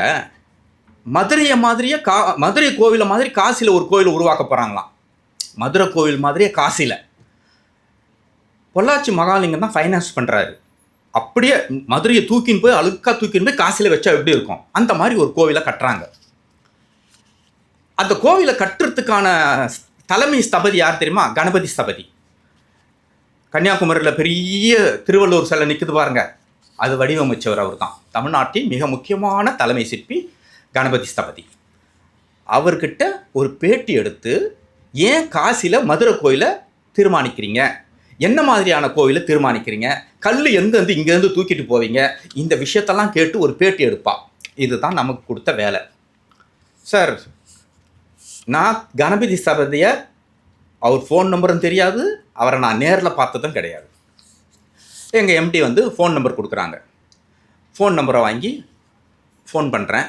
மதுரையை மாதிரியே மதுரை கோவிலை மாதிரி காசியில் ஒரு கோவில் உருவாக்க போகிறாங்களாம். மதுரை கோவில் மாதிரியே காசியில் பொள்ளாச்சி மகாலிங்கம் தான் ஃபைனான்ஸ் பண்ணுறாரு. அப்படியே மதுரையை தூக்கின்னு போய் அழுக்காக தூக்கின்னு போய் காசியில் வச்சா எப்படி இருக்கும், அந்த மாதிரி ஒரு கோவிலை கட்டுறாங்க. அந்த கோவிலை கட்டுறதுக்கான தலைமை ஸ்தபதி யார் தெரியுமா? கணபதி ஸ்தபதி. கன்னியாகுமரியில் பெரிய திருவள்ளுவர் சிலை நிற்குது பாருங்க, அது வடிவமைச்சவர் அவர் தான். தமிழ்நாட்டின் மிக முக்கியமான தலைமை சிற்பி கணபதி ஸ்தபதி. அவர்கிட்ட ஒரு பேட்டி எடுத்து, ஏன் காசியில் மதுரை கோயிலை தீர்மானிக்கிறீங்க, என்ன மாதிரியான கோவிலை தீர்மானிக்கிறீங்க, கல் எங்கேருந்து இங்கேருந்து தூக்கிட்டு போவீங்க, இந்த விஷயத்தெல்லாம் கேட்டு ஒரு பேட்டி எடுப்பா. இதுதான் நமக்கு கொடுத்த வேலை. சார், நான் கணபதி ஸ்தபதியை அவர் ஃபோன் நம்பரும் தெரியாது, அவரை நான் நேரில் பார்த்ததும் கிடையாது. எங்கள் எம்டி வந்து ஃபோன் நம்பர் கொடுக்குறாங்க. ஃபோன் நம்பரை வாங்கி ஃபோன் பண்ணுறேன்.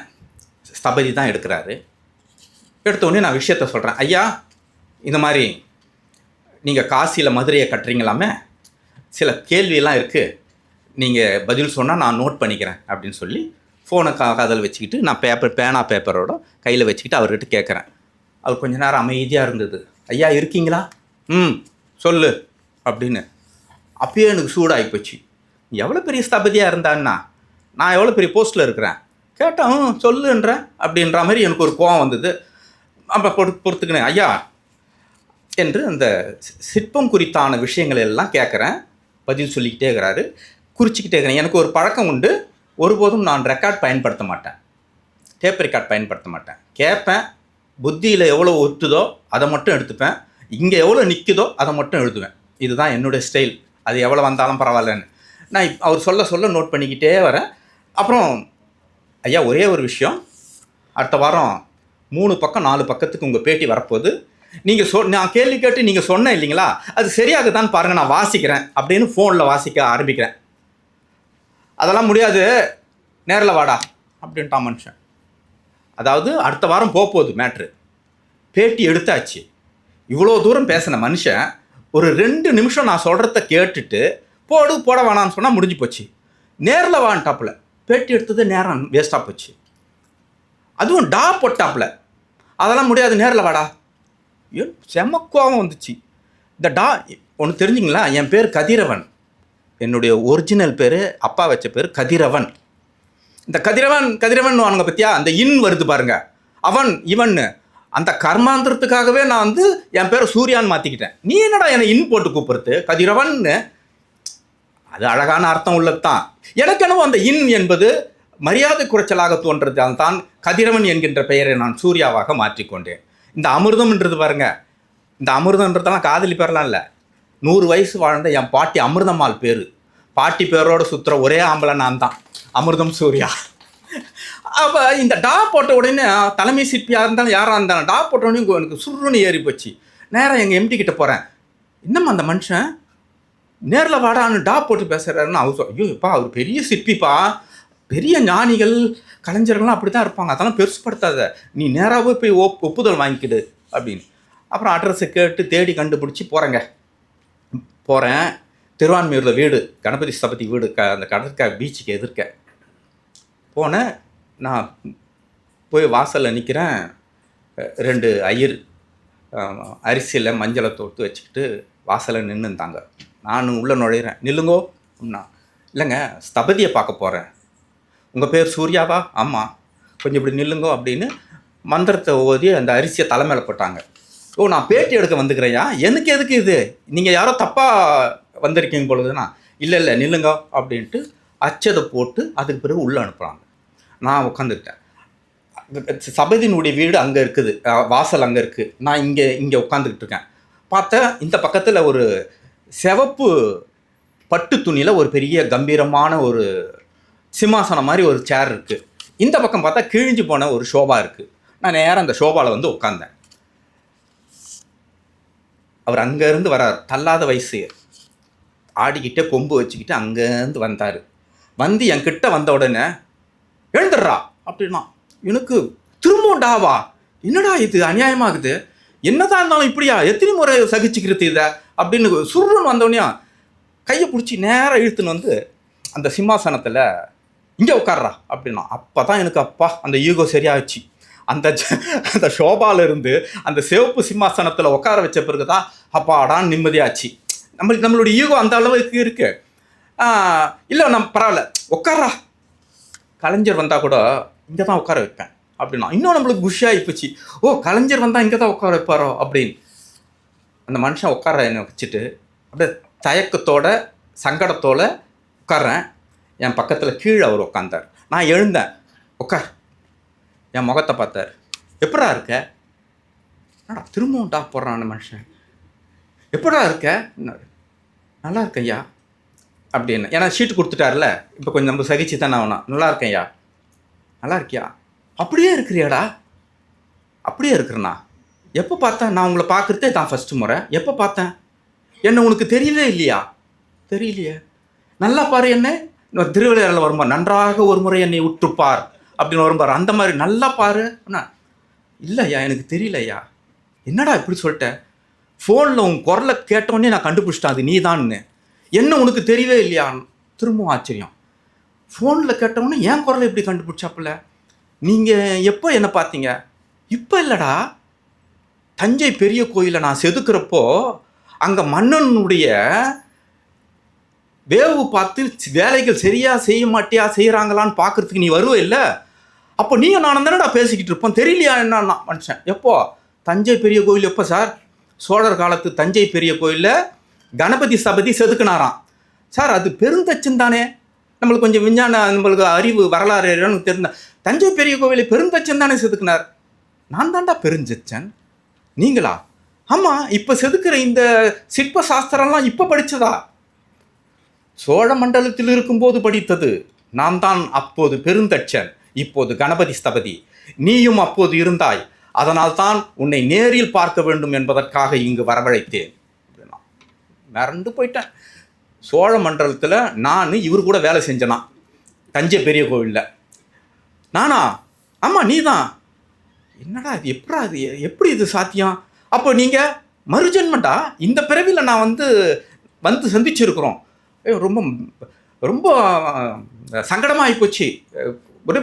ஸ்தபதி தான் எடுக்கிறாரு. எடுத்தோடனே நான் விஷயத்த சொல்கிறேன். ஐயா, இந்த மாதிரி நீங்கள் காசியில் மதுரையை கட்டுறீங்களாமே, சில கேள்வியெல்லாம் இருக்குது, நீங்கள் பதில் சொன்னால் நான் நோட் பண்ணிக்கிறேன் அப்படின்னு சொல்லி ஃபோனை காதில் வச்சுக்கிட்டு நான் பேனா பேப்பரோட கையில் வச்சுக்கிட்டு அவர்கிட்ட கேட்குறேன். அவர் கொஞ்ச நேரம் அமைதியாக இருந்தது. ஐயா இருக்கீங்களா? சொல்லு அப்படின்னு. அப்பயே எனக்கு சூடாகி போச்சு. எவ்வளோ பெரிய ஸ்தபதியாக இருந்தான்னா, நான் எவ்வளோ பெரிய போஸ்ட்டில் இருக்கிறேன், கேட்டான் சொல்லுன்றேன் அப்படின்ற மாதிரி எனக்கு ஒரு கோவம் வந்தது. அப்போ பொறுத்துக்கினேன். ஐயா என்று அந்த சிற்பம் குறித்தான விஷயங்கள் எல்லாம் கேட்குறேன். பதில் சொல்லிக்கிட்டே இருக்கிறாரு, குறிச்சிக்கிட்டே இருக்கிறேன். எனக்கு ஒரு பழக்கம் உண்டு, ஒருபோதும் நான் ரெக்கார்ட் பயன்படுத்த மாட்டேன், டேப் ரெக்கார்ட் பயன்படுத்த மாட்டேன். கேட்பேன், புத்தியில் எவ்வளோ ஒத்துதோ அதை மட்டும் எடுத்துப்பேன், இங்கே எவ்வளோ நிற்குதோ அதை மட்டும் எழுதுவேன். இதுதான் என்னுடைய ஸ்டைல். அது எவ்வளோ வந்தாலும் பரவாயில்லன்னு நான் அவர் சொல்ல நோட் பண்ணிக்கிட்டே வரேன். அப்புறம் ஐயா, ஒரே ஒரு விஷயம், அடுத்த வாரம் 3 பக்கம் 4 பக்கத்துக்கு உங்கள் பேட்டி வரப்போகுது. நீங்கள் நான் கேள்வி கேட்டு நீங்கள் சொன்னேன் இல்லைங்களா, அது சரியாக தான் பாருங்கள், நான் வாசிக்கிறேன் அப்படின்னு ஃபோனில் வாசிக்க ஆரம்பிக்கிறேன். அதெல்லாம் முடியாது, நேரில் வாடா அப்படின்ட்டான் மனுஷன். அதாவது அடுத்த வாரம் போகுது மேட்ரு. பேட்டி எடுத்தாச்சு. இவ்வளோ தூரம் பேசின மனுஷன் ஒரு 2 நிமிஷம் நான் சொல்கிறத கேட்டுட்டு போட வேணான்னு சொன்னால் முடிஞ்சு போச்சு. நேரில் வான்ட்டாப்புல. பேட்டி எடுத்தது நேரம் வேஸ்ட்டாக போச்சு. அதுவும் டா போட்டாப்புல. அதெல்லாம் முடியாது, நேரில் வாடா. செம்ம கோவம் வந்துச்சு. இந்த டா ஒன்று தெரிஞ்சுங்களா, என் பேர் கதிரவன். என்னுடைய ஒரிஜினல் பேர், அப்பா வச்ச பேர் கதிரவன். இந்த கதிரவன் வாங்க பற்றியா, அந்த இன் வருது பாருங்க, அவன் இவன், அந்த கர்மாந்திரத்துக்காகவே நான் வந்து என் பேரை சூர்யான்னு மாற்றிக்கிட்டேன். நீ என்னடா என்னை இன் போட்டு கூப்பிடுறது கதிரவன்னு? அது அழகான அர்த்தம் உள்ளதுதான். எனக்கு என்னவோ அந்த இன் என்பது மரியாதை குறைச்சலாக தோன்றது தான் கதிரவன் என்கின்ற பெயரை நான் சூர்யாவாக மாற்றிக்கொண்டேன். இந்த அமிர்தம்ன்றது பாருங்க, இந்த அமிர்தம்ன்றதெல்லாம் காதலி பேரெலாம் இல்லை. 100 வயசு வாழ்ந்த என் பாட்டி அமிர்தம்மாள் பேர். பாட்டி பேரோடு சுற்றுற ஒரே ஆம்பளை நான் தான், அமிர்தம் சூர்யா. அப்போ இந்த டா போட்ட உடனே தலைமை சிற்பியாக இருந்தாலும் யாராக இருந்தாலும் டா போட்ட உடனே எனக்கு சுருன்னு ஏறி போச்சு. நேராக எங்கள் எம்டி கிட்ட போகிறேன். இன்னும் அந்த மனுஷன் நேரில் வாடான்னு டா போட்டு பேசுகிறாருன்னு அவர் ஐயோப்பா, அவர் பெரிய சிற்பிப்பா, பெரிய ஞானிகள் கலைஞர்கள்லாம் அப்படி தான் இருப்பாங்க, அதெல்லாம் பெருசுப்படுத்தாத, நீ நேராகவே போய் ஒப்புதல் வாங்கிக்கிடு அப்படின்னு. அப்புறம் அட்ரஸை கேட்டு தேடி கண்டுபிடிச்சி போகிறேன். திருவான்மையூரில் வீடு, கணபதி ஸ்தபதி வீடு, அந்த கடற்கரை பீச்சுக்கு எதிர்க்க போனேன். நான் போய் வாசலில் நிற்கிறேன். 2 ஐயர் அரிசியில் மஞ்சளை தொட்டு வச்சுக்கிட்டு வாசலில் நின்றுந்தாங்க. நான் உள்ளே நுழையிறேன். நில்லுங்கோ அப்படின்னா. இல்லைங்க, ஸ்தபதியை பார்க்க போகிறேன். உங்கள் பேர் சூர்யாவா? ஆமாம். கொஞ்சம் இப்படி நில்லுங்கோ அப்படின்னு மந்திரத்தை ஓதி அந்த அரிசியை தலைமையில போட்டாங்க. ஓ, நான் பேட்டி எடுக்க வந்துக்கிறேயா? எனக்கு எதுக்கு இது? நீங்கள் யாரோ தப்பாக வந்திருக்கீங்க பொழுதுனா? இல்லை நில்லுங்க அப்படின்ட்டு அச்சதை போட்டு அதுக்கு பிறகு உள்ளே அனுப்புகிறாங்க. நான் உட்காந்துக்கிட்டேன். சபதியினுடைய வீடு அங்கே இருக்குது, வாசல் அங்கே இருக்குது. நான் இங்கே உட்காந்துக்கிட்டு இருக்கேன். பார்த்தேன் இந்த பக்கத்தில் ஒரு சிவப்பு பட்டு துணியில் ஒரு பெரிய கம்பீரமான ஒரு சிம்மாசனம் மாதிரி ஒரு சேர் இருக்குது. இந்த பக்கம் பார்த்தா கிழிஞ்சு போன ஒரு ஷோபா இருக்குது. நான் நேராக அந்த ஷோபாவில் வந்து உட்காந்தேன். அவர் அங்கேருந்து வரார், தள்ளாத வயசு, ஆடிக்கிட்டே கொம்பு வச்சுக்கிட்டு அங்கேருந்து வந்தார். வந்து என்கிட்ட வந்த உடனே எழுந்துடுறா அப்படின்னா. எனக்கு திரும்பண்டாவா, என்னடா இது அநியாயமாகுது, என்னதான் இருந்தாலும் இப்படியா, எத்தனை முறை சகிச்சுக்கிறது இதை அப்படின்னு சுருன்னு வந்தோடனே கையை பிடிச்சி நேராக இழுத்துன்னு வந்து அந்த சிம்மாசனத்தில் இங்கே உட்கார்றா அப்படின்னா. அப்போ தான் எனக்கு அப்பா அந்த ஈகோ சரியாகிடுச்சு. அந்த ஷோபாவிலேருந்து அந்த சிவப்பு சிம்மாசனத்தில் உட்கார வச்ச பிறகு தான் அப்பாடான்னு நிம்மதியாச்சு. நம்மளுடைய ஈகோ அந்த அளவுக்கு இருக்கு. இல்லை நம்ம பரவாயில்ல உட்காரா, கலைஞர் வந்தால் கூட இங்கே தான் உட்கார வைப்பேன் அப்படின்னா இன்னும் நம்மளுக்கு குஷியாகி போச்சு. ஓ கலைஞர் வந்தால் இங்கே தான் உட்கார வைப்பாரோ அப்படின்னு. அந்த மனுஷன் உட்கார என்னை வச்சுட்டு அப்படியே தயக்கத்தோட சங்கடத்தோட உட்கார்றேன். என் பக்கத்தில் கீழே அவர் உட்காந்தார். நான் எழுந்தேன். உட்கார். என் முகத்தை பார்த்தார். எப்படா இருக்க? திரும்பவும் டாப் போடுறான் அந்த மனுஷன். எப்படா இருக்க? நல்லா இருக்கேன்யா அப்படின்னு. ஏன்னா ஷீட்டு கொடுத்துட்டார்ல, இப்போ கொஞ்சம் நம்ம சகிச்சு தானே ஆகணும். நல்லா இருக்கேன்யா. நல்லா இருக்கியா? அப்படியே இருக்கிறியாடா? அப்படியே இருக்கிறேண்ணா. எப்போ பார்த்தேன்? நான் உங்களை பார்க்குறதே தான் ஃபஸ்ட்டு முறை. எப்போ பார்த்தேன்? என்ன உனக்கு தெரியவே இல்லையா? தெரியலையே. நல்லா பாரு என்ன. திருவிளையாடல வரும்பார், நன்றாக ஒரு முறை என்னை உற்றுப்பார் அப்படின்னு வரும்பார். அந்த மாதிரி நல்லா பாரு. அண்ணா இல்லையா எனக்கு தெரியலையா. என்னடா இப்படி சொல்லிட்டேன்? ஃபோனில் உன் குரலை கேட்டோடனே நான் கண்டுபிடிச்சிட்டேன் அது நீ தான்னு. என்ன உனக்கு தெரியவே இல்லையா? திரும்பவும் ஆச்சரியம். ஃபோனில் கேட்டோடனே ஏன் குரலை எப்படி கண்டுபிடிச்சாப்புல? நீங்கள் எப்போ என்ன பார்த்தீங்க? இப்போ இல்லைடா, தஞ்சை பெரிய கோயிலை நான் செதுக்கிறப்போ அங்கே மன்னனுடைய வேவு பார்த்து வேலைகள் சரியாக செய்ய மாட்டியா செய்கிறாங்களான்னு பார்க்குறதுக்கு நீ வருவே இல்லை. அப்போ நீங்கள் நான் தானடா பேசிக்கிட்டு இருப்போம். தெரியலையா என்னன்னா மனுஷன். எப்போ? தஞ்சை பெரிய கோயில் எப்போ சார்? சோழர் காலத்து தஞ்சை பெரிய கோயிலில் கணபதி சபதி செதுக்குனாராம் சார். அது பெருந்தச்சன் தானே. நம்மளுக்கு கொஞ்சம் விஞ்ஞான நம்மளுக்கு அறிவு வரலாறு தெரிந்த தஞ்சை பெரிய கோவிலை பெருந்தச்சன் தானே செதுக்குனார். நான் தான்டா பெருந்தச்சன். நீங்களா? ஆமாம். இப்போ செதுக்கிற இந்த சிற்ப சாஸ்திரம்லாம் இப்போ படித்ததா? சோழ மண்டலத்தில் இருக்கும்போது படித்தது. நான் தான் அப்போது பெருந்தச்சன், இப்போது கணபதி ஸ்தபதி. நீயும் அப்போது இருந்தாய். அதனால் தான் உன்னை நேரில் பார்க்க வேண்டும் என்பதற்காக இங்கு வரவழைத்தேன். மறந்து போயிட்டேன். சோழ மண்டலத்தில் நான் இவர் கூட வேலை செஞ்சேனா தஞ்சை பெரிய கோவிலில். நானா? ஆமாம் நீ தான். என்னடா இது? எப்படா இது? எப்படி இது சாத்தியம்? அப்போ நீங்கள் மறுஜென்மண்டா. இந்த பிறவியில் நான் வந்து சந்திச்சிருக்கிறோம். ரொம்ப ரொம்ப சங்கடமாக ஆகிப்போச்சு. ஒரு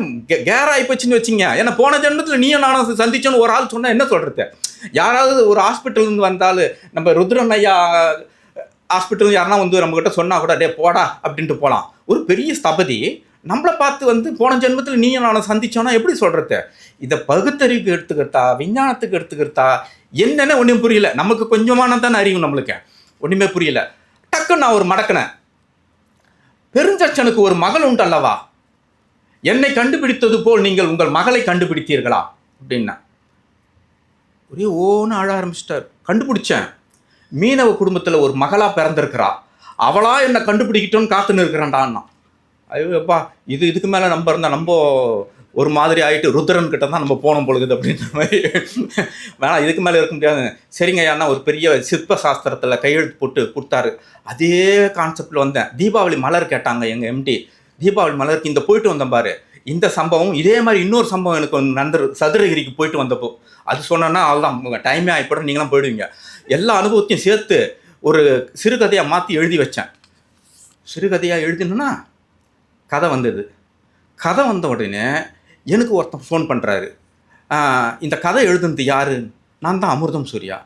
கேராகி போச்சுன்னு வச்சிங்க. ஏன்னா போன ஜென்மத்தில் நீயும் நானும் சந்திச்சோன்னு ஒரு ஆள் சொன்னால் என்ன சொல்கிறது? யாராவது ஒரு ஹாஸ்பிட்டல்லேருந்து வந்தாலும் நம்ம ருத்ரன் ஐயா ஹாஸ்பிட்டல் யாருன்னா நம்மக்கிட்ட சொன்னால் கூட டே போடா அப்படின்ட்டு போகலாம். ஒரு பெரிய ஸ்தபதி நம்மளை பார்த்து போன ஜென்மத்தில் நீயும் நானும் சந்திச்சோன்னா எப்படி சொல்கிறது? இதை பகுத்தறிவுக்கு எடுத்துக்கிறதா விஞ்ஞானத்துக்கு எடுத்துக்கிறதா என்னென்ன ஒன்றும் புரியல. நமக்கு கொஞ்சமான தானே அறிவு, நம்மளுக்கு ஒன்றுமே புரியல. டக்குன்னு நான் ஒரு மடக்கினேன். பெருந்தச்சனுக்கு ஒரு மகள் உண்டு அல்லவா? என்னை கண்டுபிடித்தது போல் நீங்கள் உங்கள் மகளை கண்டுபிடித்தீர்களா அப்படின்னா ஒரே ஓன்னு அழ ஆரம்பிச்சிட்டார். கண்டுபிடிச்சேன். மீனவ குடும்பத்தில் ஒரு மகளாக பிறந்திருக்கிறா. அவளா என்னை கண்டுபிடிக்கிட்டோன்னு காத்துன்னு இருக்கிறான்டான்னா. ஐயோப்பா, இதுக்கு மேலே நம்ம இருந்தால் நம்ம ஒரு மாதிரி ஆகிட்டு ருத்ரன் கிட்ட தான் நம்ம போனோம் பொழுது அப்படின்ற மாதிரி. வேணாம், இதுக்கு மேலே இருக்க முடியாது. சரிங்க ஐயான்னா ஒரு பெரிய சிற்ப சாஸ்திரத்தில் கையெழுத்து போட்டு கொடுத்தாரு. அதே கான்செப்டில் வந்தேன். தீபாவளி மலர் கேட்டாங்க எங்கள் எம்டி. தீபாவளி மலருக்கு இந்த போயிட்டு வந்தேன் பாரு. இந்த சம்பவம் இதே மாதிரி இன்னொரு சம்பவம் எனக்கு சதுரகிரிக்கு போயிட்டு வந்தப்போ அது சொன்னேன்னா அதுதான் டைமே ஆகிப்படும், நீங்களாம் போயிடுவீங்க. எல்லா அனுபவத்தையும் சேர்த்து ஒரு சிறுகதையாக மாற்றி எழுதி வச்சேன். சிறுகதையாக எழுதினா கதை வந்தது. கதை வந்த உடனே எனக்கு ஒருத்தன் ஃபோன் பண்ணுறாரு. இந்த கதை எழுதுனது யார்? நான் தான் அமிர்தம் சூர்யா.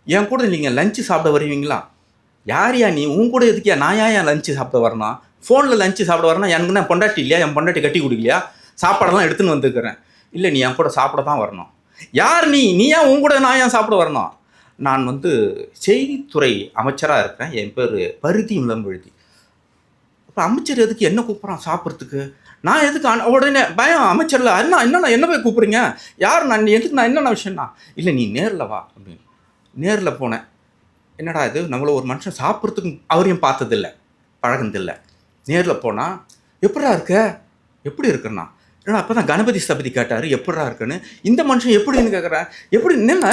என் கூட நீங்கள் லஞ்சு சாப்பிட வருவீங்களா? யாரையா நீ? உன் கூட எதுக்கியா? நான் ஏன் லஞ்சு சாப்பிட வரணும்? ஃபோனில் லஞ்சு சாப்பிட வரணும். எனக்கு நான் பொண்டாட்டி இல்லையா? என் பொண்டாட்டி கட்டி கொடுக்கலையா? சாப்பாடெல்லாம் எடுத்துன்னு வந்துருக்கிறேன். இல்லை, நீ என் கூட சாப்பிட தான் வரணும். யார் நீ? நீ ஏன் உன் கூட நான் ஏன் சாப்பிட வரணும்? நான் செய்தித்துறை அமைச்சராக இருக்கிறேன். என் பேர் பருத்தி இளம்பழுதி. இப்போ அமைச்சர் எதுக்கு என்ன கூப்பிட்றான் சாப்பிட்றதுக்கு? நான் எதுக்கு? உடனே பயம் அமைச்சரில். என்ன போய் கூப்பிட்றீங்க? யார்? நான் எதுக்கு? நான் என்னென்ன விஷயம்னா? இல்லை, நீ நேரில் வா அப்படின்னு. நேரில் போனேன். என்னடா இது, நம்மள ஒரு மனுஷன் சாப்பிட்றதுக்கு அவரையும் பார்த்ததில்லை, பழகினதில்லை. நேரில் போனால் எப்படா இருக்க? எப்படி இருக்குன்னா? ஏன்னா அப்போ தான் கணபதி ஸ்தபதி கேட்டார் எப்படா இருக்குன்னு. இந்த மனுஷன் எப்படின்னு கேட்குறேன். எப்படி என்ன?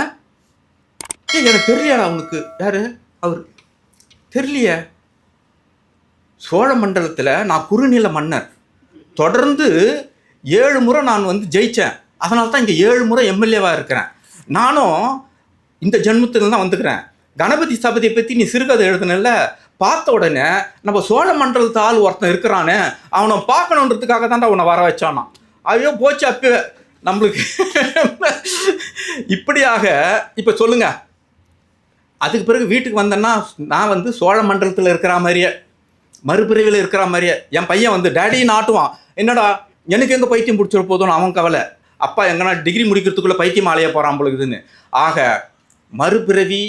எனக்கு தெரியலையாடா அவனுக்கு? யார் அவர்? தெரியலையே. சோழ மண்டலத்தில் நான் குறுநில மன்னர். தொடர்ந்து 7 முறை நான் ஜெயித்தேன். அதனால தான் இங்கே 7 முறை எம்எல்ஏவாக இருக்கிறேன். நானும் இந்த ஜென்மத்தில் தான் வந்துக்கிறேன். கணபதி ஸ்தபதியை பற்றி நீ சிறுகதை எழுதுனல, பார்த்த உடனே நம்ம சோழ மண்டலத்து ஆள் ஒருத்தன் இருக்கிறானே, அவனை பார்க்கணுன்றதுக்காக தான்டா உன்னை வர வச்சானா. ஐயோ போச்சு அப்பவே நம்மளுக்கு. இப்படியாக இப்போ சொல்லுங்க, அதுக்கு பிறகு வீட்டுக்கு வந்தேன்னா நான் வந்து சோழ மண்டலத்தில் இருக்கிற மாதிரியே மறுபிறவியில் இருக்கிற மாதிரியே என் பையன் வந்து டேடின்னு ஆட்டுவான். என்னடா எனக்கு எங்கே பைத்தியம் பிடிச்சிட போதும்னு அவன் கவலை. அப்பா எங்கன்னா டிகிரி முடிக்கிறதுக்குள்ளே பைத்தியம் ஆலைய போகிறான் பொழுதுன்னு. ஆக மறுபிறவி,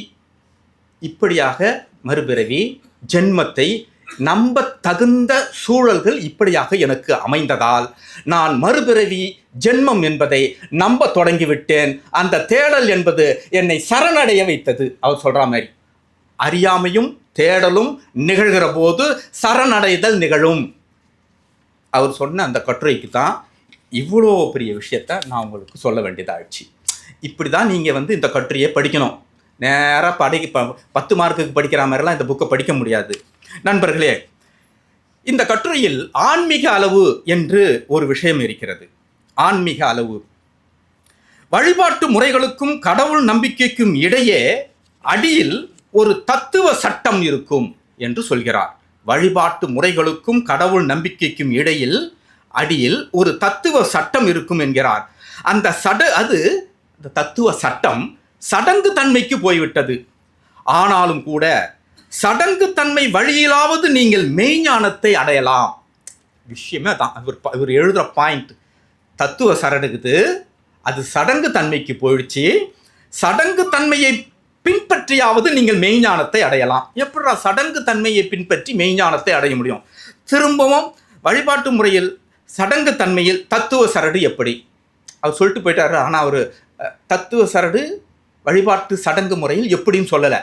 இப்படியாக மறுபிறவி ஜென்மத்தை நம்ப தகுந்த சூழல்கள் இப்படியாக எனக்கு அமைந்ததால் நான் மறுபிறவி ஜென்மம் என்பதை நம்ப தொடங்கிவிட்டேன். அந்த தேடல் என்பது என்னை சரணடைய வைத்தது. அவர் சொல்ற மாதிரி அறியாமையும் தேடலும் நிகழ்கிற போது சரணடைதல் நிகழும். அவர் சொன்ன அந்த கட்டுரைக்கு தான் இவ்வளோ பெரிய விஷயத்த நான் உங்களுக்கு சொல்ல வேண்டியதாகிடுச்சு. இப்படி தான் நீங்கள் வந்து இந்த கட்டுரையை படிக்கணும். நேராக 10 மார்க்குக்கு படிக்கிற மாதிரிலாம் இந்த புக்கை படிக்க முடியாது. நண்பர்களே, இந்த கட்டுரையில் ஆன்மீக அளவு என்று ஒரு விஷயம் இருக்கிறது. ஆன்மீக அளவு வழிபாட்டு முறைகளுக்கும் கடவுள் நம்பிக்கைக்கும் இடையே அடியில் ஒரு தத்துவ சட்டம் இருக்கும் என்று சொல்கிறார். வழிபாட்டு முறைகளுக்கும் கடவுள் நம்பிக்கைக்கும் இடையில் அடியில் ஒரு தத்துவ சட்டம் இருக்கும் என்கிறார். அந்த தத்துவ சட்டம் சடங்கு தன்மைக்கு போய்விட்டது. ஆனாலும் கூட சடங்கு தன்மை வழியிலாவது நீங்கள் மெய்ஞானத்தை அடையலாம். விஷயமே தான் இவர் எழுதுகிற பாயிண்ட். தத்துவ சரடுக்குது, அது சடங்கு தன்மைக்கு போயிடுச்சு. சடங்கு தன்மையை பின்பற்றியாவது நீங்கள் மெய்ஞானத்தை அடையலாம். எப்படா சடங்கு தன்மையை பின்பற்றி மெய்ஞானத்தை அடைய முடியும்? திரும்பவும் வழிபாட்டு முறையில் சடங்கு தன்மையில் தத்துவ சரடு எப்படி? அவர் சொல்லிட்டு போயிட்டாரு. ஆனால் அவர் தத்துவ சரடு வழிபாட்டு சடங்கு முறையில் எப்படின்னு சொல்லலை.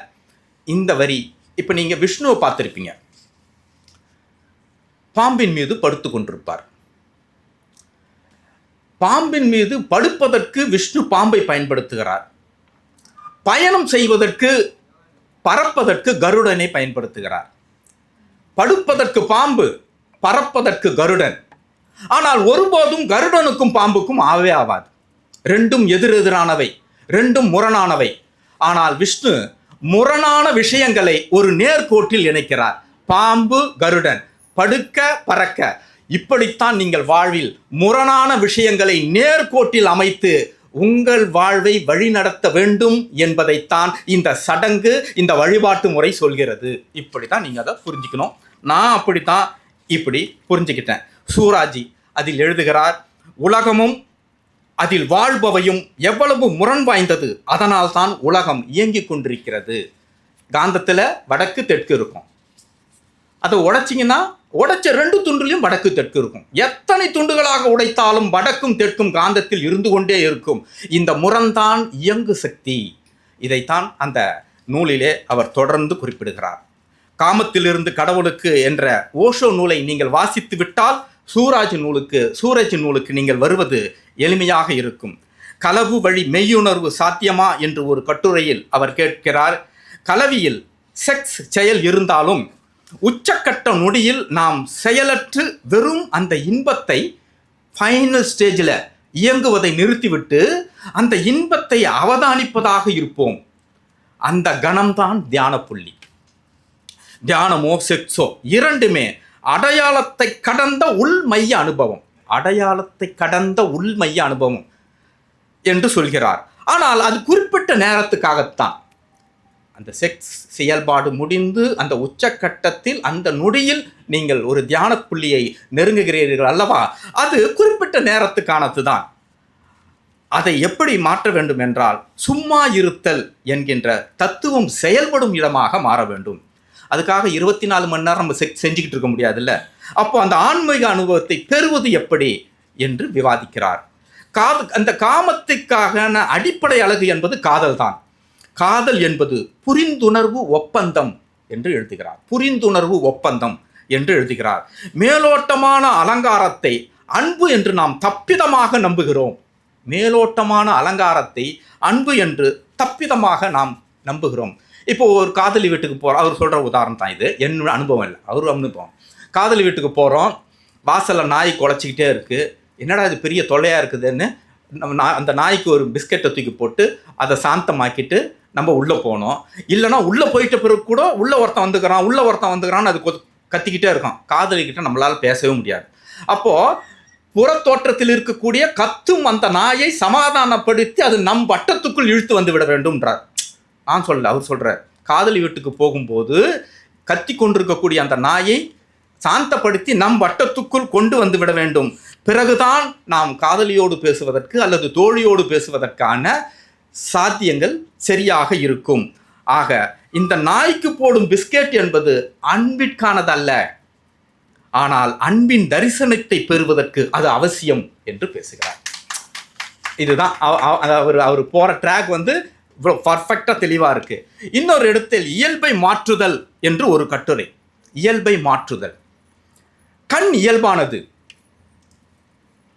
இந்த வரி இப்போ நீங்கள் விஷ்ணுவை பார்த்துருப்பீங்க. பாம்பின் மீது படுத்து கொண்டிருப்பார். பாம்பின் மீது படுப்பதற்கு விஷ்ணு பாம்பை பயன்படுத்துகிறார். பயணம் செய்வதற்கு, பறப்பதற்கு கருடனை பயன்படுத்துகிறார். படுப்பதற்கு பாம்பு, பறப்பதற்கு கருடன். ஆனால் ஒருபோதும் கருடனுக்கும் பாம்புக்கும் ஆவே ஆவாது. ரெண்டும் எதிரெதிரானவை, ரெண்டும் முரணானவை. ஆனால் விஷ்ணு முரணான விஷயங்களை ஒரு நேர்கோட்டில் இணைக்கிறார். பாம்பு, கருடன், படுக்க, பறக்க. இப்படித்தான் நீங்கள் வாழ்வில் முரணான விஷயங்களை நேர்கோட்டில் அமைத்து உங்கள் வாழ்வை வழிநடத்த வேண்டும் என்பதைத்தான் இந்த சடங்கு, இந்த வழிபாட்டு முறை சொல்கிறது. இப்படித்தான் நீங்கள் அதை புரிஞ்சுக்கணும். நான் அப்படித்தான் இப்படி புரிஞ்சுக்கிட்டேன். சூராஜி அதில் எழுதுகிறார், உலகமும் அதில் வாழ்பவையும் எவ்வளவு முரண் வாய்ந்தது, அதனால் தான் உலகம் இயங்கிக் கொண்டிருக்கிறது. காந்தத்தில் வடக்கு தெற்கு இருக்கும். அதை உடைச்சிங்கன்னா உடைச்ச 2 துண்டுலையும் வடக்கு தெற்கு இருக்கும். எத்தனை துண்டுகளாக உடைத்தாலும் வடக்கும் தெற்கும் காந்தத்தில் இருந்து கொண்டே இருக்கும். இந்த முரண்தான் இயங்கு சக்தி. இதைத்தான் அந்த நூலிலே அவர் தொடர்ந்து குறிப்பிடுகிறார். காமத்திலிருந்து கடவுளுக்கு என்ற ஓஷோ நூலை நீங்கள் வாசித்து விட்டால் சூரஜ் நூலுக்கு நீங்கள் வருவது எளிமையாக இருக்கும். களவு வழி மெய்யுணர்வு சாத்தியமா என்று ஒரு கட்டுரையில் அவர் கேட்கிறார். கலவியில் செக்ஸ் செயல் இருந்தாலும் உச்சக்கட்ட நொடியில் நாம் செயலற்று வெறும் அந்த இன்பத்தை ஃபைனல் ஸ்டேஜில் இயங்குவதை நிறுத்திவிட்டு அந்த இன்பத்தை அவதானிப்பதாக இருப்போம். அந்த கணம்தான் தியான புள்ளி. தியானமோ செக்ஸோ இரண்டுமே அடையாளத்தை கடந்த உள்மைய அனுபவம், அடையாளத்தை கடந்த உள்மைய அனுபவம் என்று சொல்கிறார். ஆனால் அது குறிப்பிட்ட நேரத்துக்காகத்தான். அந்த செக்ஸ் செயல்பாடு முடிந்து அந்த உச்சக்கட்டத்தில் அந்த நொடியில் நீங்கள் ஒரு தியான புள்ளியை நெருங்குகிறீர்கள் அல்லவா, அது குறிப்பிட்ட நேரத்துக்கானது தான். அதை எப்படி மாற்ற வேண்டும் என்றால் சும்மா இருத்தல் என்கின்ற தத்துவம் செயல்படும் இடமாக மாற வேண்டும். அதுக்காக 24 மணி நேரம் நம்ம செஞ்சுக்கிட்டு இருக்க முடியாதுல்ல. அப்போ அந்த ஆன்மீக அனுபவத்தை பெறுவது எப்படி என்று விவாதிக்கிறார். அந்த காமத்துக்கான அடிப்படை அழகு என்பது காதல் தான். காதல் என்பது புரிந்துணர்வு ஒப்பந்தம் என்று எழுதுகிறார். புரிந்துணர்வு ஒப்பந்தம் என்று எழுதுகிறார். மேலோட்டமான அலங்காரத்தை அன்பு என்று நாம் தப்பிதமாக நம்புகிறோம். மேலோட்டமான அலங்காரத்தை அன்பு என்று தப்பிதமாக நாம் நம்புகிறோம். இப்போ ஒரு காதலி வீட்டுக்கு போகிறோம். அவர் சொல்கிற உதாரணம் தான் இது, என்னோட அனுபவம் இல்லை, அவர் அனுபவம். காதலி வீட்டுக்கு போகிறோம், வாசலில் நாய் குலைச்சிக்கிட்டே இருக்குது. என்னடா இது பெரிய தொல்லையாக இருக்குதுன்னு அந்த நாய்க்கு ஒரு பிஸ்கெட்டை தூக்கி போட்டு அதை சாந்தமாக்கிட்டு நம்ம உள்ளே போனோம். இல்லைனா உள்ளே போயிட்ட பிறகு கூட உள்ளே ஒருத்தன் வந்துக்கிறான்னு அது கத்திக்கிட்டே இருக்கான். காதலிக்கிட்ட நம்மளால் பேசவே முடியாது. அப்போது புறத்தோற்றத்தில் இருக்கக்கூடிய கத்தும் அந்த நாயை சமாதானப்படுத்தி அது நம் வட்டத்துக்குள் இழுத்து வந்து விட வேண்டும்ன்றார். நான் சொல்லல, அவர் சொல்கிறார். காதலி வீட்டுக்கு போகும்போது கத்தி கொண்டிருக்கக்கூடிய அந்த நாயை சாந்தப்படுத்தி நம் வட்டத்துக்குள் கொண்டு வந்து விட வேண்டும். பிறகுதான் நாம் காதலியோடு பேசுவதற்கு அல்லது தோழியோடு பேசுவதற்கான சாத்தியங்கள் சரியாக இருக்கும். ஆக இந்த நாய்க்கு போடும் பிஸ்கெட் என்பது அன்பிற்கானதல்ல, ஆனால் அன்பின் தரிசனத்தை பெறுவதற்கு அது அவசியம் என்று பேசுகிறார். இதுதான் அவர் போற ட்ராக் பர்ஃபெக்டா தெளிவா இருக்கு. இன்னொரு இடத்தில் இயல்பை மாற்றுதல் என்று ஒரு கட்டுரை. இயல்பை மாற்றுதல். கண் இயல்பானது,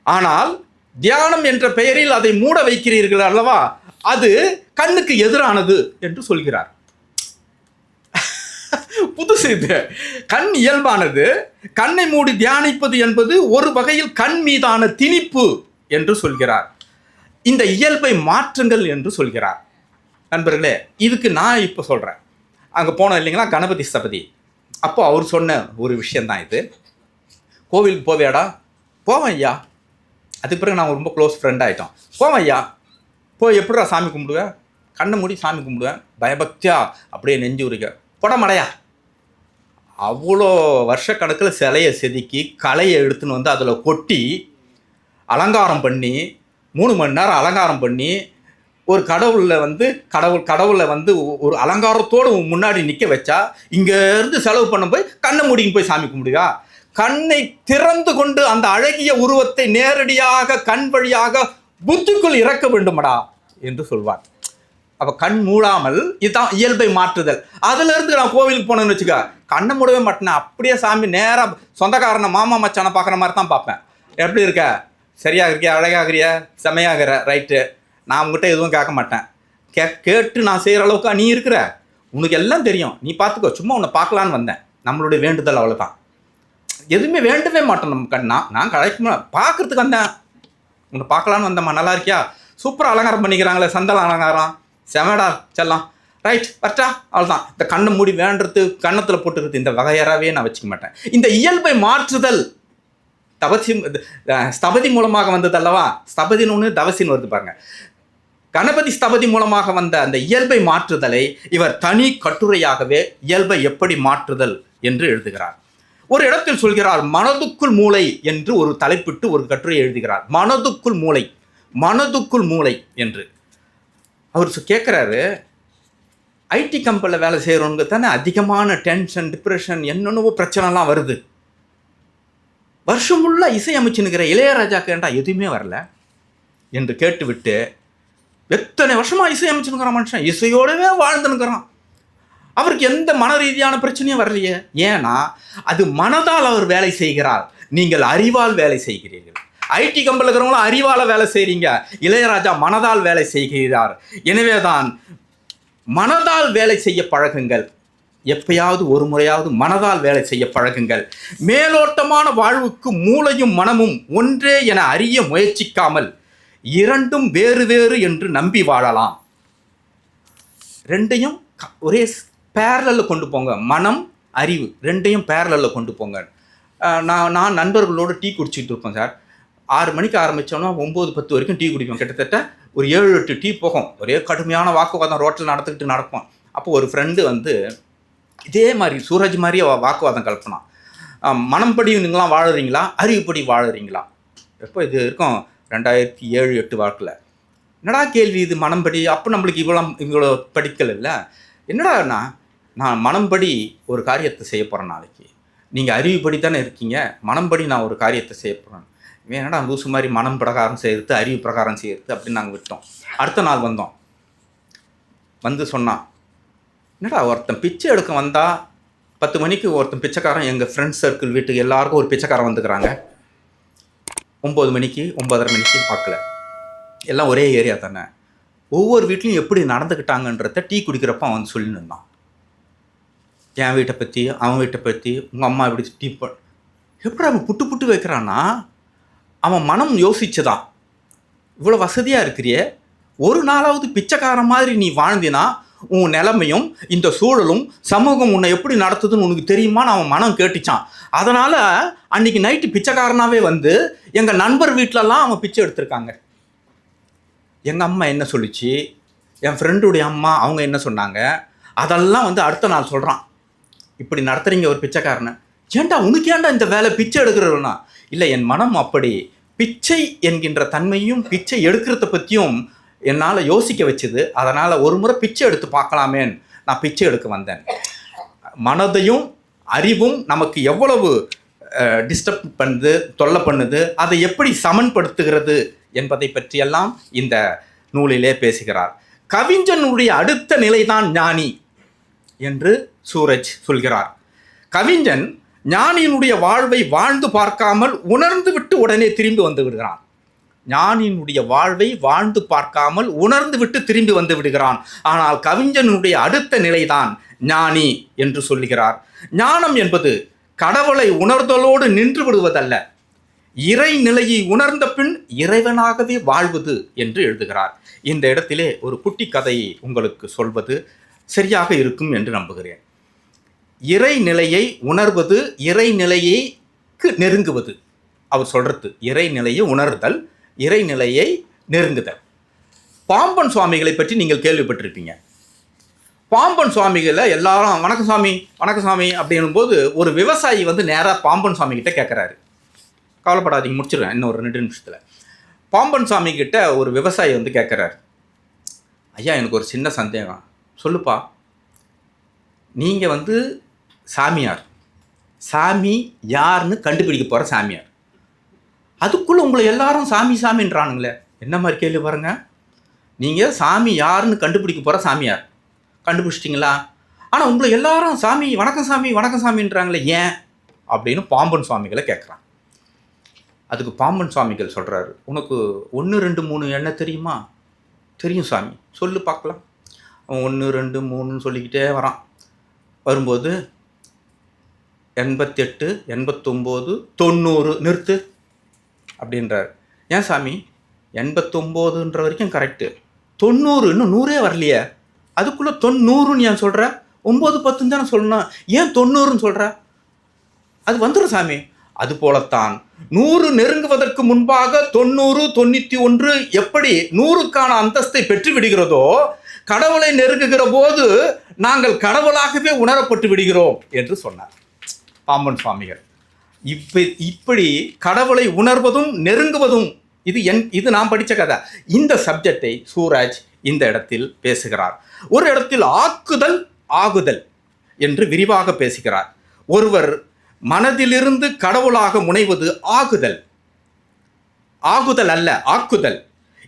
ஆனால் தியானம் என்ற பெயரில் அதை மூட வைக்கிறீர்கள் அல்லவா, அது கண்ணுக்கு எதிரானது என்று சொல்கிறார். புதுசு இது. கண் இயல்பானது, கண்ணை மூடி தியானிப்பது என்பது ஒரு வகையில் கண் மீதான திணிப்பு என்று சொல்கிறார். இந்த இயல்பை மாற்றுங்கள் என்று சொல்கிறார். நண்பர்களே, இதுக்கு நான் இப்போ சொல்கிறேன். அங்கே போனோம் இல்லைங்களா, கணபதி ஸ்தபதி. அப்போ அவர் சொன்ன ஒரு விஷயந்தான் இது. கோவிலுக்கு போவியாடா? போவேன் ஐயா. அதுக்கு பிறகு நான் ரொம்ப க்ளோஸ் ஃப்ரெண்ட் ஆகிட்டோம். போவேன் ஐயா. போய் எப்படிடா சாமி கும்பிடுவேன்? கண்ணை மூடி சாமி கும்பிடுவேன், பயபக்தியா அப்படியே நெஞ்சு உரிக்க பொடமடையா. அவ்வளோ வருஷக்கணக்கில் சிலையை செதுக்கி கலையை எடுத்துன்னு வந்து அதில் கொட்டி அலங்காரம் பண்ணி 3 மணி நேரம் அலங்காரம் பண்ணி ஒரு கடவுளை ஒரு அலங்காரத்தோடு முன்னாடி நிற்க வச்சா இங்கேருந்து செலவு பண்ண போய் கண்ணை மூடின்னு போய் சாமி கும்பிடுவா? கண்ணை திறந்து கொண்டு அந்த அழகிய உருவத்தை நேரடியாக கண் வழியாக புத்திக்குள் இறக்க வேண்டுமடா என்று சொல்வார். அப்போ கண் மூடாமல், இதுதான் இயல்பை மாற்றுதல். அதுலேருந்து நான் கோவிலுக்கு போனேன்னு வச்சுக்க, கண்ணை மூடவே மாட்டேன். அப்படியே சாமி நேராக சொந்தக்காரனை மாமா மச்சானை பார்க்குற மாதிரி தான் பார்ப்பேன். எப்படி இருக்க? சரியாக இருக்கியா? அழகாகிறியா? செமையாகிற? ரைட்டு. நான் உங்ககிட்ட எதுவும் கேட்க மாட்டேன். கேட்டு நான் செய்கிற அளவுக்கு நீ இருக்கிற, உனக்கு எல்லாம் தெரியும், நீ பார்த்துக்கோ, சும்மா உன்னை பார்க்கலான்னு வந்தேன். நம்மளுடைய வேண்டுதல் அவ்வளோதான். எதுவுமே வேண்டவே மாட்டோம் நம்ம கண்ணா. நான் கடைக்கு பார்க்கறதுக்கு வந்தேன், உன்னை பார்க்கலான்னு வந்தேம்மா, நல்லா இருக்கியா? சூப்பராக அலங்காரம் பண்ணிக்கிறாங்களே, சந்தல அலங்காரம், செமடா செல்லாம், ரைட் வரட்டா, அவ்வளோதான். இந்த கண்ணை மூடி வேண்டுறது, கண்ணத்தில் போட்டுக்கிறது, இந்த வகையறாவே நான் வச்சுக்க மாட்டேன். இந்த இயல்பை மாற்றுதல் ஸ்தபதி மூலமாக வந்தது அல்லவா? ஸ்தபதின்னு ஒன்று, தவசின்னு வருது பாருங்க. கணபதி ஸ்தபதி மூலமாக வந்த அந்த இயல்பை மாற்றுதலை இவர் தனி கட்டுரையாகவே இயல்பை எப்படி மாற்றுதல் என்று எழுதுகிறார். ஒரு இடத்தில் சொல்கிறார், மனதுக்குள் மூளை என்று ஒரு தலைப்பிட்டு ஒரு கட்டுரை எழுதுகிறார். மனதுக்குள் மூளை, மனதுக்குள் மூளை என்று. அவர் கேட்குறாரு, ஐடி கம்பெனியில் வேலை செய்கிறவங்க தானே அதிகமான டென்ஷன், டிப்ரெஷன், என்னென்னவோ பிரச்சனைலாம் வருது. வருஷம் ஃபுல்லாக இசை அமைச்சுன்னுக்கிற இளையராஜாக்கு ஏன்டா எதுவுமே வரல என்று கேட்டுவிட்டு, எத்தனை வருஷமாக இசை அமைச்சுன்னுக்கிறான் மனுஷன், இசையோடவே வாழ்ந்துன்னுக்கிறான், அவருக்கு எந்த மன ரீதியான பிரச்சனையும் வரலையே. ஏன்னா அது மனதால் அவர் வேலை செய்கிறார், நீங்கள் அறிவால் வேலை செய்கிறீர்கள். ஐடி கம்பெனியில் இருக்கிறவங்களும் அறிவால் வேலை செய்கிறீங்க, இளையராஜா மனதால் வேலை செய்கிறார். எனவே தான் மனதால் வேலை செய்ய பழகுங்கள். எப்பயாவது ஒரு முறையாவது மனதால் வேலை செய்ய பழகுங்கள். மேலோட்டமான வாழ்வுக்கு மூளையும் மனமும் ஒன்றே என அறிய முயற்சிக்காமல் இரண்டும் வேறு வேறு என்று நம்பி வாழலாம். ரெண்டையும் ஒரே பேரலில் கொண்டு போங்க. மனம், அறிவு ரெண்டையும் பேரலில் கொண்டு போங்க. நான் நண்பர்களோடு டீ குடிச்சிட்டு இருப்பேன் சார். 6 மணிக்கு ஆரம்பித்தோன்னா 9-10 வரைக்கும் டீ குடிப்போம். கிட்டத்தட்ட ஒரு 7-8 டீ போகும். ஒரே கடுமையான வாக்குவாதம் ரோட்டில் நடப்போம். அப்போ ஒரு ஃப்ரெண்டு இதே மாதிரி சூரஜ் மாதிரியே வாக்குவாதம் கலப்பினான். மனம்படி நீங்களாம் வாழுறீங்களா, அறிவுப்படி வாழுறீங்களா? எப்போ இது இருக்கும், 2007-8 வாக்கில். என்னடா கேள்வி இது, மனம்படி? அப்போ நம்மளுக்கு இவ்வளோ படிக்கல இல்லை. என்னடாண்ணா, நான் மனம்படி ஒரு காரியத்தை செய்ய போகிறேன் நாளைக்கு, நீங்கள் அறிவுப்படி தானே இருக்கீங்க, மனம்படி நான் ஒரு காரியத்தை செய்ய போகிறேன். என்னடா லூசு மாதிரி மனம் பிரகாரம் செய்கிறது, அறிவு பிரகாரம் செய்கிறது அப்படின்னு நாங்கள் விட்டோம். அடுத்த நாள் வந்து சொன்னான், என்னடா ஒருத்தன் பிச்சை எடுக்க வந்தால் 10 மணிக்கு ஒருத்தன் பிச்சைக்காரன், எங்கள் ஃப்ரெண்ட்ஸ் சர்க்கிள் வீட்டுக்கு எல்லாருக்கும் ஒரு பிச்சைக்காரன் வந்துக்கிறாங்க. 9 மணிக்கு 9:30 மணிக்கு பார்க்கல, எல்லாம் ஒரே ஏரியா தானே. ஒவ்வொரு வீட்லையும் எப்படி நடந்துக்கிட்டாங்கன்றத டீ குடிக்கிறப்ப அவன் சொல்லின்னு இருந்தான். என் வீட்டை பற்றி, அவன் வீட்டை பற்றி, உங்கள் அம்மா எப்படி டீ எப்படி அவன் புட்டு வைக்கிறான்னா, அவன் மனம் யோசிச்சுதான், இவ்வளோ வசதியாக இருக்கிறியே, ஒரு நாளாவது பிச்சைக்காரன் மாதிரி நீ வாழ்ந்தினா உன் நிலைமையும் இந்த சூழலும் சமூகம் உன்னை எப்படி நடத்துதுன்னு உனக்கு தெரியுமான்னு அவன் மனம் கேட்டுச்சான். அதனால் அன்றைக்கி நைட்டு பிச்சைக்காரனாகவே வந்து எங்கள் நண்பர் வீட்டிலலாம் அவன் பிச்சை எடுத்திருக்காங்க. எங்கள் அம்மா என்ன சொல்லிச்சு, என் ஃப்ரெண்டுடைய அம்மா அவங்க என்ன சொன்னாங்க, அதெல்லாம் வந்து அடுத்த நாள் சொல்கிறான், இப்படி நடத்துறீங்க ஒரு பிச்சைக்காரனை, ஏன்டா உனக்கு ஏன்டா இந்த வேலை பிச்சை எடுக்கிறவனா? இல்லை, என் மனம் அப்படி பிச்சை என்கின்ற தன்மையும் பிச்சை எடுக்கிறத பற்றியும் என்னால் யோசிக்க வச்சுது. அதனால் ஒரு முறை பிச்சை எடுத்து பார்க்கலாமேன்னு நான் பிச்சை எடுக்க வந்தேன். மனதையும் அறிவும் நமக்கு எவ்வளவு டிஸ்டர்ப் பண்ணுது, தொல்லை பண்ணுது, அதை எப்படி சமன்படுத்துகிறது என்பதை பற்றியெல்லாம் இந்த நூலிலே பேசுகிறார். கவிஞனுடைய அடுத்த நிலைதான் ஞானி என்று சூரஜ் சொல்கிறார். கவிஞன் ஞானியினுடைய வாழ்வை வாழ்ந்து பார்க்காமல் உணர்ந்து விட்டு உடனே திரும்பி வந்து விடுகிறான். ஞானியினுடைய வாழ்வை வாழ்ந்து பார்க்காமல் உணர்ந்து விட்டு திரும்பி வந்து விடுகிறான். ஆனால் கவிஞனுடைய அடுத்த நிலைதான் ஞானி என்று சொல்லுகிறார். ஞானம் என்பது கடவுளை உணர்தலோடு நின்று விடுவதல்ல, இறை நிலையை உணர்ந்த பின் இறைவனாகவே வாழ்வது என்று எழுதுகிறார். இந்த இடத்திலே ஒரு குட்டி கதையை உங்களுக்கு சொல்வது சரியாக இருக்கும் என்று நம்புகிறேன். இறைநிலையை உணர்வது, இறைநிலையைக்கு நெருங்குவது. அவர் சொல்றது இறைநிலையை உணர்தல், இறைநிலையை நெருங்குதல். பாம்பன் சுவாமிகளை பற்றி நீங்கள் கேள்விப்பட்டிருப்பீங்க. பாம்பன் சுவாமிகளை எல்லாரும் வணக்கம் சுவாமி வணக்கம் சுவாமி அப்படின்னும் போது ஒரு விவசாயி வந்து நேராக பாம்பன் சுவாமி கிட்ட கேட்குறாரு. கவலைப்படாதீங்க, முடிச்சிடுவேன் இன்னும் ஒரு 2 நிமிஷத்தில். பாம்பன் சுவாமி கிட்ட ஒரு விவசாயி வந்து கேட்குறாரு, ஐயா எனக்கு ஒரு சின்ன சந்தேகம், சொல்லுப்பா, நீங்கள் வந்து சாமியார், சாமி யாருன்னு கண்டுபிடிக்க போகிற சாமியார், அதுக்குள்ளே உங்களை எல்லாரும் சாமி சாமின்றானுங்களே, என்ன மாதிரி கேள்வி பாருங்க. நீங்கள் சாமி யாருன்னு கண்டுபிடிக்க போகிற சாமியார், கண்டுபிடிச்சிட்டிங்களா? ஆனால் உங்களை எல்லாரும் சாமி வணக்கம் சாமின்றாங்களே, ஏன் அப்படின்னு பாம்பன் சுவாமிகளை கேட்குறான். அதுக்கு பாம்பன் சுவாமிகள் சொல்கிறாரு, உனக்கு 1 2 3 என்ன தெரியுமா? தெரியும் சாமி, சொல்லு பார்க்கலாம். அவன் 1 2 3ன்னு சொல்லிக்கிட்டே வரான். வரும்போது 88 89 90 நிறுத்து அப்படின்றார். ஏன் சாமி 89ன்ற வரைக்கும் கரெக்டு, 90 இன்னும் 100ஏ வரலையே, அதுக்குள்ளே 90ன்னு ஏன் சொல்கிற? 9 10 தானே சொல்லணும், ஏன் 90ன்னு சொல்கிற? அது வந்துடும் சாமி. அது போலத்தான் 100 நெருங்குவதற்கு முன்பாக 90 91 எப்படி 100க்கான அந்தஸ்தை பெற்று விடுகிறதோ, கடவுளை நெருங்குகிற போது நாங்கள் கடவுளாகவே உணரப்பட்டு விடுகிறோம் என்று சொன்னார் பாம்பன் சுவாமிகள். இப்படி கடவுளை உணர்வதும் நெருங்குவதும் இது நான் படித்த கதை. இந்த சப்ஜெக்டை சூரஜ் இந்த இடத்தில் பேசுகிறார். ஒரு இடத்தில் ஆக்குதல் ஆகுதல் என்று விரிவாக பேசுகிறார். ஒருவர் மனதிலிருந்து கடவுளாக முனைவது ஆகுதல், ஆகுதல் அல்ல ஆக்குதல்.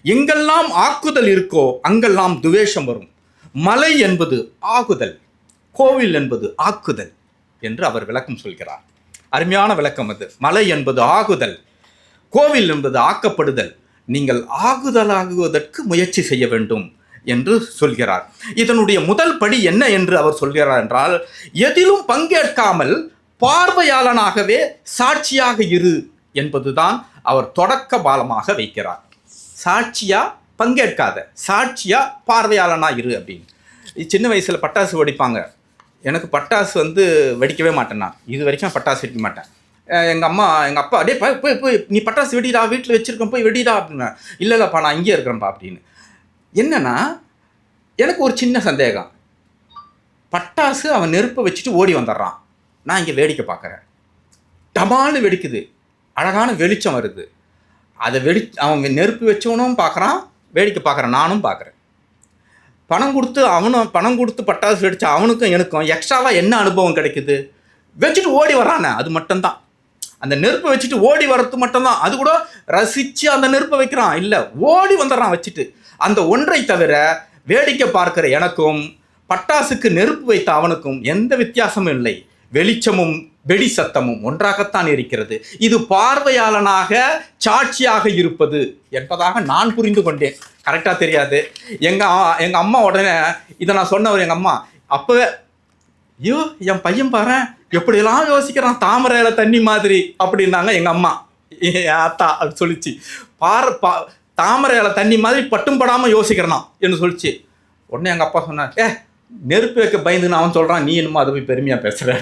எங்கெல்லாம் ஆக்குதல் இருக்கோ அங்கெல்லாம் துவேஷம் வரும். மலை என்பது ஆகுதல், கோவில் என்பது ஆக்குதல் என்று அவர் விளக்கம் சொல்கிறார். அருமையான விளக்கம் அது. மலை என்பது ஆகுதல், கோவில் என்பது ஆக்கப்படுதல். நீங்கள் ஆகுதலாகுவதற்கு முயற்சி செய்ய வேண்டும் என்று சொல்கிறார். இதனுடைய முதல் படி என்ன என்று அவர் சொல்கிறார் என்றால், எதிலும் பங்கேற்காமல் பார்வையாளனாகவே சாட்சியாக இரு என்பதுதான் அவர் தொடக்க பாலமாக வைக்கிறார். சாட்சியா பங்கேற்காத, சாட்சியா பார்வையாளனா இரு அப்படின்னு. சின்ன வயசில் பட்டாசு வெடிப்பாங்க. எனக்கு பட்டாசு வந்து வெடிக்கவே மாட்டேன். நான் இது வரைக்கும் பட்டாசு வெடிக்க மாட்டேன். எங்கள் அப்பா அப்படியே போய் நீ பட்டாசு வெடிடா, வீட்டில் வச்சுருக்கேன், போய் வெடிடா அப்படின்னா. இல்லைப்பா நான் இங்கே இருக்கிறேன்ப்பா அப்படின்னு. என்னன்னா எனக்கு ஒரு சின்ன சந்தேகம், பட்டாசு அவன் நெருப்பை வச்சுட்டு ஓடி வந்துடுறான், நான் இங்கே வேடிக்கை பார்க்குறேன். டமால்னு வெடிக்குது, அழகான வெளிச்சம் வருது, அதை அவன் நெருப்பு வச்சவனும் பார்க்குறான், வேடிக்கை பார்க்குறான், நானும் பார்க்குறேன். பணம் கொடுத்து பட்டாசு வெடிச்சா அவனுக்கும் எனக்கும் எக்ஸ்ட்ராவாக என்ன அனுபவம் கிடைக்குது? வச்சுட்டு ஓடி வர்றானே, அது மட்டும்தான். அந்த நெருப்பை வச்சுட்டு ஓடி வர்றது மட்டும்தான். அது கூட ரசித்து அந்த நெருப்பை வைக்கிறான் இல்லை, ஓடி வந்துடுறான் வச்சுட்டு. அந்த ஒன்றை தவிர வேடிக்கை பார்க்கிற எனக்கும் பட்டாசுக்கு நெருப்பு வைத்த அவனுக்கும் எந்த வித்தியாசமும் இல்லை. வெளிச்சமும் வெடி சத்தமும் ஒன்றாகத்தான் இருக்கிறது. இது பார்வையாளனாக சாட்சியாக இருப்பது என்பதாக நான் புரிந்து கொண்டேன். கரெக்டாக தெரியாது. எங்கள் அம்மா உடனே இதை நான் சொன்னவர், எங்கள் அம்மா அப்போவே, ஐயோ என் பையன் பாரு எப்படியெல்லாம் யோசிக்கிறான், தாமரையில தண்ணி மாதிரி அப்படின்னாங்க எங்கள் அம்மா. என் ஆத்தா அப்படி சொல்லிச்சு, தாமரையில தண்ணி மாதிரி பட்டும் படாமல் யோசிக்கிறனா என்று சொல்லிச்சு. உடனே எங்கள் அப்பா சொன்னார், நெருப்பு வைக்க பயந்துன்னு அவன் சொல்கிறான், நீ என்னமோ அதை போய் பெருமையாக பேசுகிற.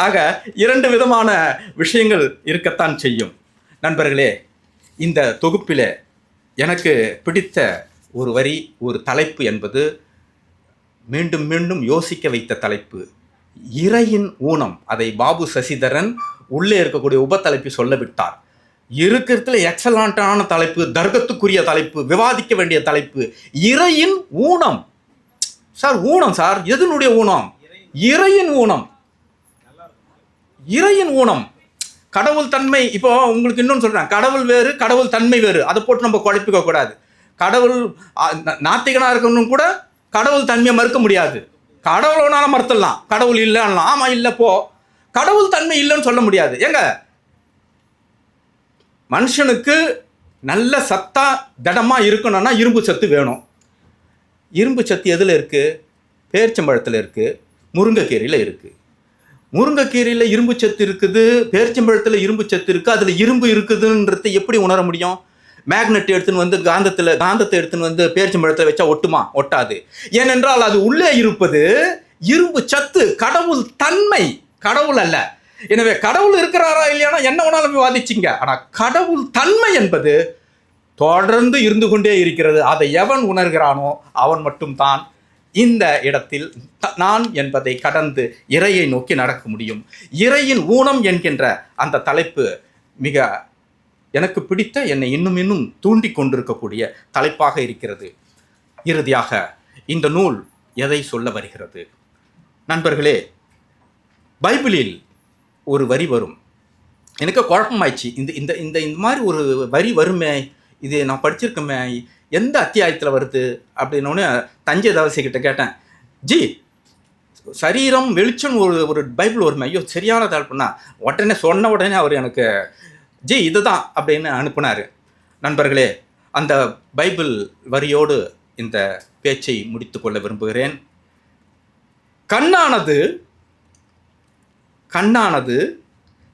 ஆக 2 விதமான விஷயங்கள் இருக்கத்தான் செய்யும். நண்பர்களே, இந்த தொகுப்பில் எனக்கு பிடித்த ஒரு வரி, ஒரு தலைப்பு என்பது மீண்டும் மீண்டும் யோசிக்க வைத்த தலைப்பு இறையின் ஊனம். அதை பாபு சசிதரன் உள்ளே இருக்கக்கூடிய உபத்தலைப்பு சொல்ல விட்டார். இருக்கிறதுல எக்ஸலண்டான தலைப்பு, தர்க்கத்துக்குரிய தலைப்பு, விவாதிக்க வேண்டிய தலைப்பு இறையின் ஊனம். சார் ஊனம் சார், எதனுடைய ஊனம்? இறையின் ஊனம். இறையின் ஊனம், கடவுள் தன்மை. இப்போ உங்களுக்கு இன்னொன்று சொல்றேன், கடவுள் வேறு கடவுள் தன்மை வேறு. அதை போட்டு நம்ம குழப்பிக்க கூடாது. கடவுள் நாத்திகனா இருக்கணும் கூட கடவுள் தன்மையை மறுக்க முடியாது. கடவுளோனால மறுத்துடலாம், கடவுள் இல்லைன்னா ஆமா இல்லை போ. கடவுள் தன்மை இல்லைன்னு சொல்ல முடியாது. ஏங்க, மனுஷனுக்கு நல்ல சத்தா திடமா இருக்கணும்னா இரும்பு சத்து வேணும். இரும்பு சத்து எதில் இருக்கு? பேரிச்சம்பழத்தில் இருக்கு, முருங்கைக்கீரையில் இருக்கு. முருங்கைக்கீரையில் இரும்பு சத்து இருக்குது, பேரிச்சம்பழத்தில் இரும்பு சத்து இருக்குது. அதில் இரும்பு இருக்குதுன்றது எப்படி உணர முடியும்? மேக்னெட் எடுத்துன்னு வந்து காந்தத்தை எடுத்துன்னு வந்து பேரிச்சம்பழத்தில் வச்சா ஒட்டுமா? ஒட்டாது. ஏனென்றால் அது உள்ளே இருப்பது இரும்பு சத்து, கடவுள் தன்மை, கடவுள் அல்ல. எனவே கடவுள் இருக்கிறாரா இல்லையானா என்ன வேணாலும் விவாதிச்சிங்க. ஆனால் கடவுள் தன்மை என்பது தொடர்ந்து இருந்து கொண்டே இருக்கிறது. அதை எவன் உணர்கிறானோ அவன் மட்டும்தான் இந்த இடத்தில் நான் என்பதை கடந்து இறையை நோக்கி நடக்க முடியும். இறையின் ஊனம் என்கின்ற அந்த தலைப்பு மிக எனக்கு பிடித்த, என்னை இன்னும் இன்னும் தூண்டி கொண்டிருக்கக்கூடிய தலைப்பாக இருக்கிறது. இறுதியாக இந்த நூல் எதை சொல்ல வருகிறது? நண்பர்களே, பைபிளில் ஒரு வரி வரும். எனக்கு குழப்பமாயிடுச்சு. இந்த இந்த இந்த இந்த மாதிரி ஒரு வரி வருமே, இது நான் படிச்சிருக்கேமே, எந்த அத்தியாயத்தில் வருது அப்படின்னோடனே தஞ்சை தவசிக்கிட்ட கேட்டேன். ஜி, சரீரம் வெளிச்சம் ஒரு பைபிள் வருமே, ஐயோ சரியான தலைப்புனா உடனே சொன்ன உடனே அவர் எனக்கு ஜி இதுதான் அப்படின்னு அனுப்புனார். நண்பர்களே, அந்த பைபிள் வரியோடு இந்த பேச்சை முடித்து கொள்ள விரும்புகிறேன். கண்ணானது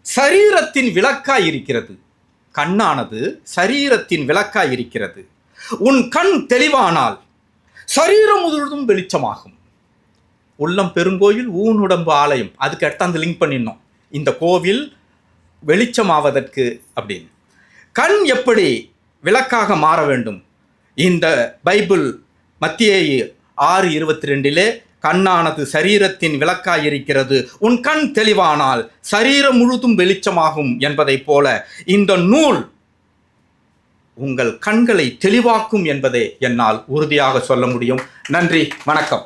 சரீரத்தின் விளக்காய் இருக்கிறது. கண்ணானது சரீரத்தின் விளக்காய் இருக்கிறது. உன் கண் தெளிவானால் சரீரம் முழுவதும் வெளிச்சமாகும். உள்ளம் பெருங்கோயில், ஊனுடம்பு ஆலயம். அதுக்கு அடுத்து அந்த லிங்க் பண்ணிடணும், இந்த கோவில் வெளிச்சமாவதற்கு அப்படின்னு. கண் எப்படி விளக்காக மாற வேண்டும்? இந்த பைபிள் மத்தேயு 6:22 கண்ணானது சரீரத்தின் விளக்காய் இருக்கிறது, உன் கண் தெளிவானால் சரீரம் முழுதும் வெளிச்சமாகும் என்பதைப் போல இந்த நூல் உங்கள் கண்களை தெளிவாக்கும் என்பதை என்னால் உறுதியாக சொல்ல முடியும். நன்றி, வணக்கம்.